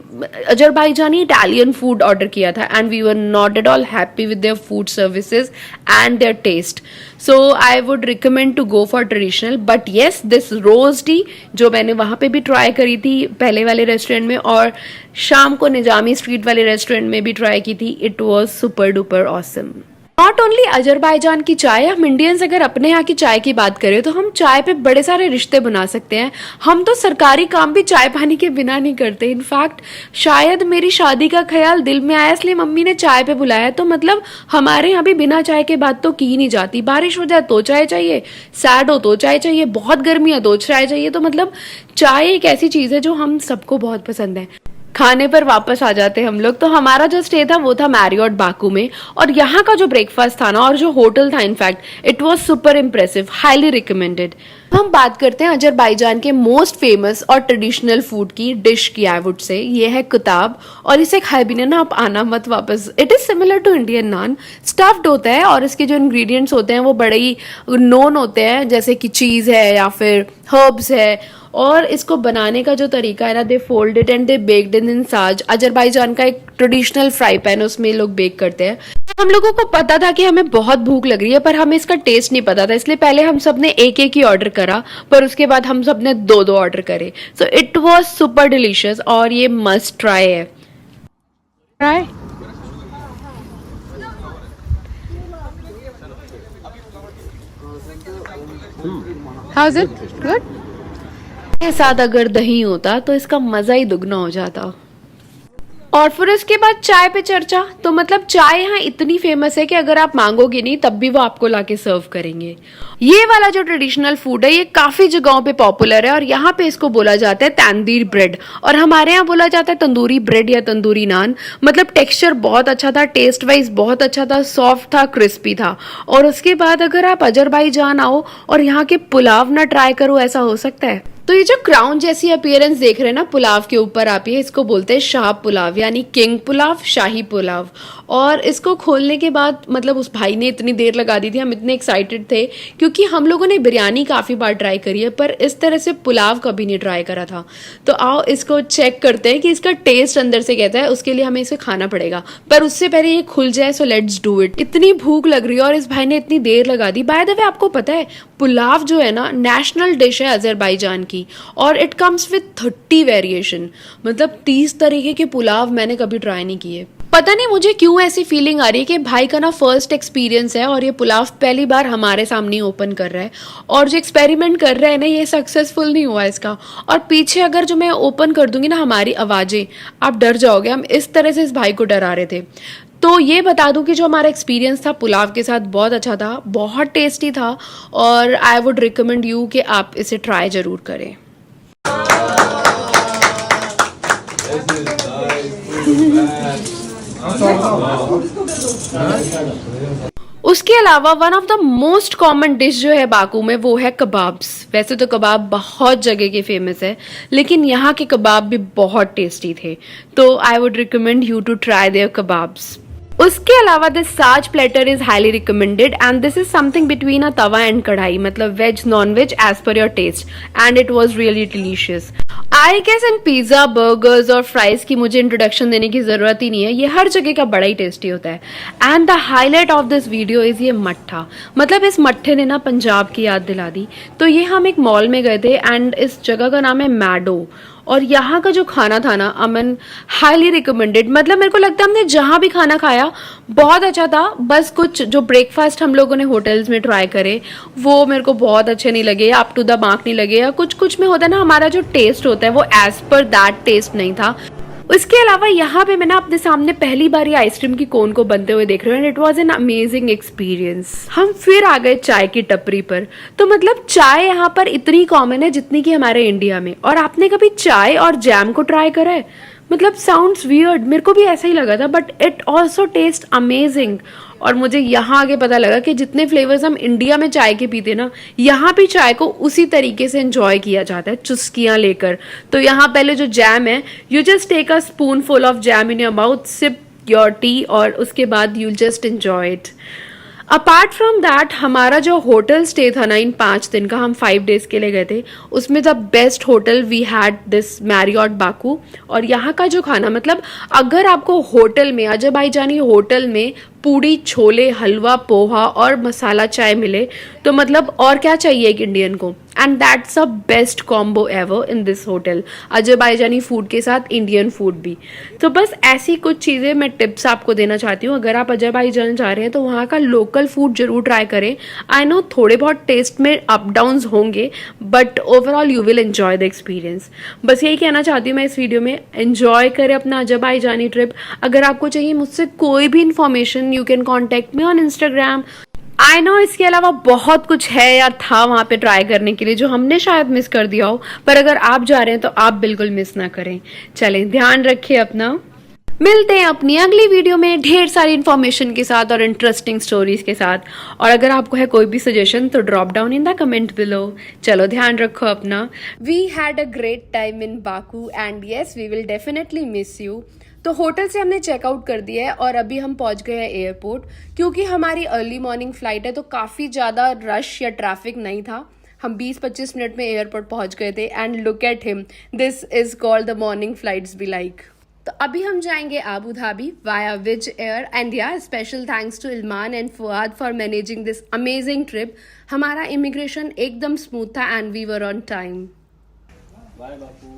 अजरबैजानी इटालियन फूड ऑर्डर किया था and we were not at all happy with their food services and their taste, so I would recommend to go for traditional. But yes, this rose tea जो मैंने वहाँ पे भी try करी थी पहले वाले रेस्टोरेंट में और शाम को निजामी स्ट्रीट वाले रेस्टोरेंट में भी ट्राई की थी, it was super duper awesome. Not only Azerbaijan की चाय, हम इंडियंस अगर अपने यहाँ की चाय की बात करें तो हम चाय पे बड़े सारे रिश्ते बना सकते हैं। हम तो सरकारी काम भी चाय पानी के बिना नहीं करते। इनफैक्ट शायद मेरी शादी का ख्याल दिल में आया इसलिए मम्मी ने चाय पे बुलाया, तो मतलब हमारे यहाँ भी बिना चाय के बात तो की नहीं जाती। बारिश हो जाए तो चाय चाहिए, सैड हो तो चाय चाहिए, बहुत गर्मी है तो चाय चाहिए। तो मतलब चाय एक ऐसी चीज है जो हम सबको बहुत पसंद है। खाने पर वापस आ जाते हैं हम लोग। तो हमारा जो स्टे था वो था मैरियट बाकू में, और यहाँ का जो ब्रेकफास्ट था ना और जो होटल था, in fact it was super impressive, highly recommended. हम बात करते हैं अजरबैजान के मोस्ट फेमस और ट्रेडिशनल फूड की डिश की, आई वुड से ये है कुताब। और इसे खाए बिना ना आप आना मत वापस। It is similar to Indian naan, stuffed होता है और इसके जो इंग्रेडिएंट्स होते हैं वो बड़े ही नोन होते हैं, जैसे कि चीज है या फिर हर्ब्स है। और इसको बनाने का जो तरीका है ना, they fold it and they baked in साज। अजरबैजान का एक ट्रेडिशनल फ्राई पैन, उसमें लोग बेक करते हैं। हम लोगों को पता था कि हमें बहुत भूख लग रही है पर हमें इसका टेस्ट नहीं पता था, इसलिए पहले हम सब ने एक एक ही ऑर्डर करा, पर उसके बाद हम सब ने दो दो ऑर्डर करे। So it was super delicious और ये मस्ट ट्राई है। Try how is it? Good. के साथ अगर दही होता तो इसका मजा ही दुगना हो जाता। और फिर उसके बाद चाय पे चर्चा। तो मतलब चाय यहाँ इतनी फेमस है कि अगर आप मांगोगे नहीं तब भी वो आपको लाके सर्व करेंगे। ये वाला जो ट्रेडिशनल फूड है ये काफी जगहों पे पॉपुलर है और यहाँ पे इसको बोला जाता है तंदूरी ब्रेड, और हमारे यहाँ बोला जाता है तंदूरी ब्रेड या तंदूरी नान। मतलब टेक्सचर बहुत अच्छा था, टेस्ट वाइज बहुत अच्छा था, सॉफ्ट था, क्रिस्पी था। और उसके बाद अगर आप अजरबैजान आओ और यहाँ के पुलाव ना ट्राई करो, ऐसा हो सकता है? तो ये जो क्राउन जैसी अपीयरेंस देख रहे हैं ना पुलाव के ऊपर आप, ये इसको बोलते हैं शाह पुलाव, यानी किंग पुलाव, शाही पुलाव। और इसको खोलने के बाद मतलब उस भाई ने इतनी देर लगा दी थी, हम इतने एक्साइटेड थे क्योंकि हम लोगों ने बिरयानी काफी बार ट्राई करी है पर इस तरह से पुलाव कभी नहीं ट्राई करा था। तो आओ इसको चेक करते हैं कि इसका टेस्ट अंदर से कहता है। उसके लिए हमें इसे खाना पड़ेगा पर उससे पहले ये खुल जाए, सो लेट्स डू इट। इतनी भूख लग रही है और इस भाई ने इतनी देर लगा दी। बाय द वे आपको पता है पुलाव जो है ना नेशनल डिश है अजरबैजान की, और इट कम्स विद 30 वेरिएशन। मतलब 30 तरीके के पुलाव मैंने कभी ट्राई नहीं किए। पता नहीं मुझे क्यों ऐसी फीलिंग आ रही है कि भाई का ना फर्स्ट एक्सपीरियंस है और ये पुलाव पहली बार हमारे सामने ओपन कर रहा है, और जो एक्सपेरिमेंट कर रहा है ना ये सक्सेसफुल नहीं हुआ इसका। और पीछे अगर जो मैं ओपन कर दूंगी ना हमारी आवाजें, आप डर जाओगे। हम इस तरह से इस भाई को डरा रहे थे। तो ये बता दूं कि जो हमारा एक्सपीरियंस था पुलाव के साथ बहुत अच्छा था, बहुत टेस्टी था, और आई वुड रिकमेंड यू कि आप इसे ट्राई जरूर करें। उसके अलावा one of the most common dish जो है बाकू में वो है कबाब्स। वैसे तो कबाब बहुत जगह के फेमस है लेकिन यहाँ के कबाब भी बहुत टेस्टी थे, तो I would recommend you to try their kebabs. उसके अलावा this saj platter is highly recommended and this is something between a tawa and kadhai, मतलब veg non veg as per your taste, and it was really delicious. I guess in pizza, burgers और fries की मुझे introduction देने की जरूरत ही नहीं है, ये हर जगह का बड़ा ही टेस्टी होता है। And the highlight of this video is ये मट्ठा। मतलब इस मट्ठे ने ना पंजाब की याद दिला दी। तो ये हम एक मॉल में गए थे एंड इस जगह का नाम है मैडो, और यहाँ का जो खाना था ना अमन, हाईली रिकमेंडेड। मतलब मेरे को लगता है हमने जहाँ भी खाना खाया बहुत अच्छा था, बस कुछ जो ब्रेकफास्ट हम लोगों ने होटल्स में ट्राई करे वो मेरे को बहुत अच्छे नहीं लगे, अप टू द मार्क नहीं लगे, या कुछ कुछ में होता है ना हमारा जो टेस्ट होता है वो एज पर दैट टेस्ट नहीं था। उसके अलावा यहाँ पे मैं ना अपने सामने पहली बार ये आइसक्रीम की कोन को बनते हुए देख रही हूँ, and it was an amazing experience. हम फिर आ गए चाय की टपरी पर। तो मतलब चाय यहाँ पर इतनी कॉमन है जितनी कि हमारे इंडिया में। और आपने कभी चाय और जैम को ट्राई करा है? मतलब साउंड्स वियर्ड, मेरे को भी ऐसा ही लगा था, but it also test amazing. और मुझे यहाँ आके पता लगा कि जितने फ्लेवर्स हम इंडिया में चाय के पीते ना, यहाँ भी चाय को उसी तरीके से एंजॉय किया जाता है, चुस्कियाँ लेकर। तो यहाँ पहले जो जैम है, you just take a spoon full of jam in your mouth, sip your tea, और उसके बाद you'll just enjoy it. Apart from that, हमारा जो होटल स्टे था ना इन 5 दिन का, हम 5 डेज के लिए गए थे, उसमें the best hotel we had this Marriott Baku. और यहाँ का जो खाना, मतलब अगर आपको होटल में, अजय भाईजानी होटल में पूड़ी छोले हलवा पोहा और मसाला चाय मिले तो मतलब और क्या चाहिए एक इंडियन को। And that's a best combo ever in this hotel, अजय भाईजानी फूड के साथ इंडियन फूड भी। तो बस ऐसी कुछ चीज़ें मैं टिप्स आपको देना चाहती हूँ। अगर आप अजय भाईजान जा रहे हैं तो वहाँ का लोकल फूड जरूर ट्राई करें। आई नो थोड़े बहुत टेस्ट में अप डाउन्स होंगे, but overall you will enjoy the experience. बस यही कहना चाहती हूँ मैं इस वीडियो में, एंजॉय करें अपना अजय भाईजानी ट्रिप। अगर आपको चाहिए मुझसे कोई भी information, you can contact me on Instagram. I know इसके अलावा बहुत कुछ है या था वहाँ पे ट्राई करने के लिए जो हमने शायद मिस कर दिया हो, पर अगर आप जा रहे हैं तो आप बिल्कुल मिस ना करें। चलें, ध्यान रखिए अपना। मिलते हैं अपनी अगली वीडियो में ढेर सारी इन्फॉर्मेशन के साथ और इंटरेस्टिंग स्टोरीज के साथ। और अगर आपको है कोई भी सजेशन तो drop down in the comment below. चलो, ध्यान रखो अपना। We had a great time in Baku and yes we will definitely miss you. तो होटल से हमने चेकआउट कर दिया है और अभी हम पहुंच गए हैं एयरपोर्ट। क्योंकि हमारी अर्ली मॉर्निंग फ्लाइट है तो काफ़ी ज़्यादा रश या ट्रैफिक नहीं था। हम 20-25 मिनट में एयरपोर्ट पहुंच गए थे। And look at him, this is called the morning flights be like. तो अभी हम जाएंगे Abu Dhabi via Wizz Air. And yeah special thanks to Ilman and Fuad for managing this amazing trip. हमारा immigration एकदम smooth था and we were on time. Bye Baku.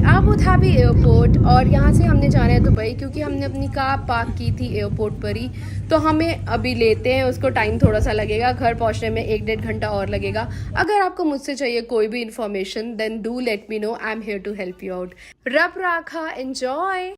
Abu Dhabi airport. और यहाँ से हमने जाना है दुबई क्योंकि हमने अपनी कार पार्क की थी एयरपोर्ट पर ही। तो हमें अभी लेते हैं, उसको टाइम थोड़ा सा लगेगा, घर पहुँचने में 1-1.5 घंटा और लगेगा। अगर आपको मुझसे चाहिए कोई भी information then do let me know, I am here to help you out. रब राखा, एंजॉय।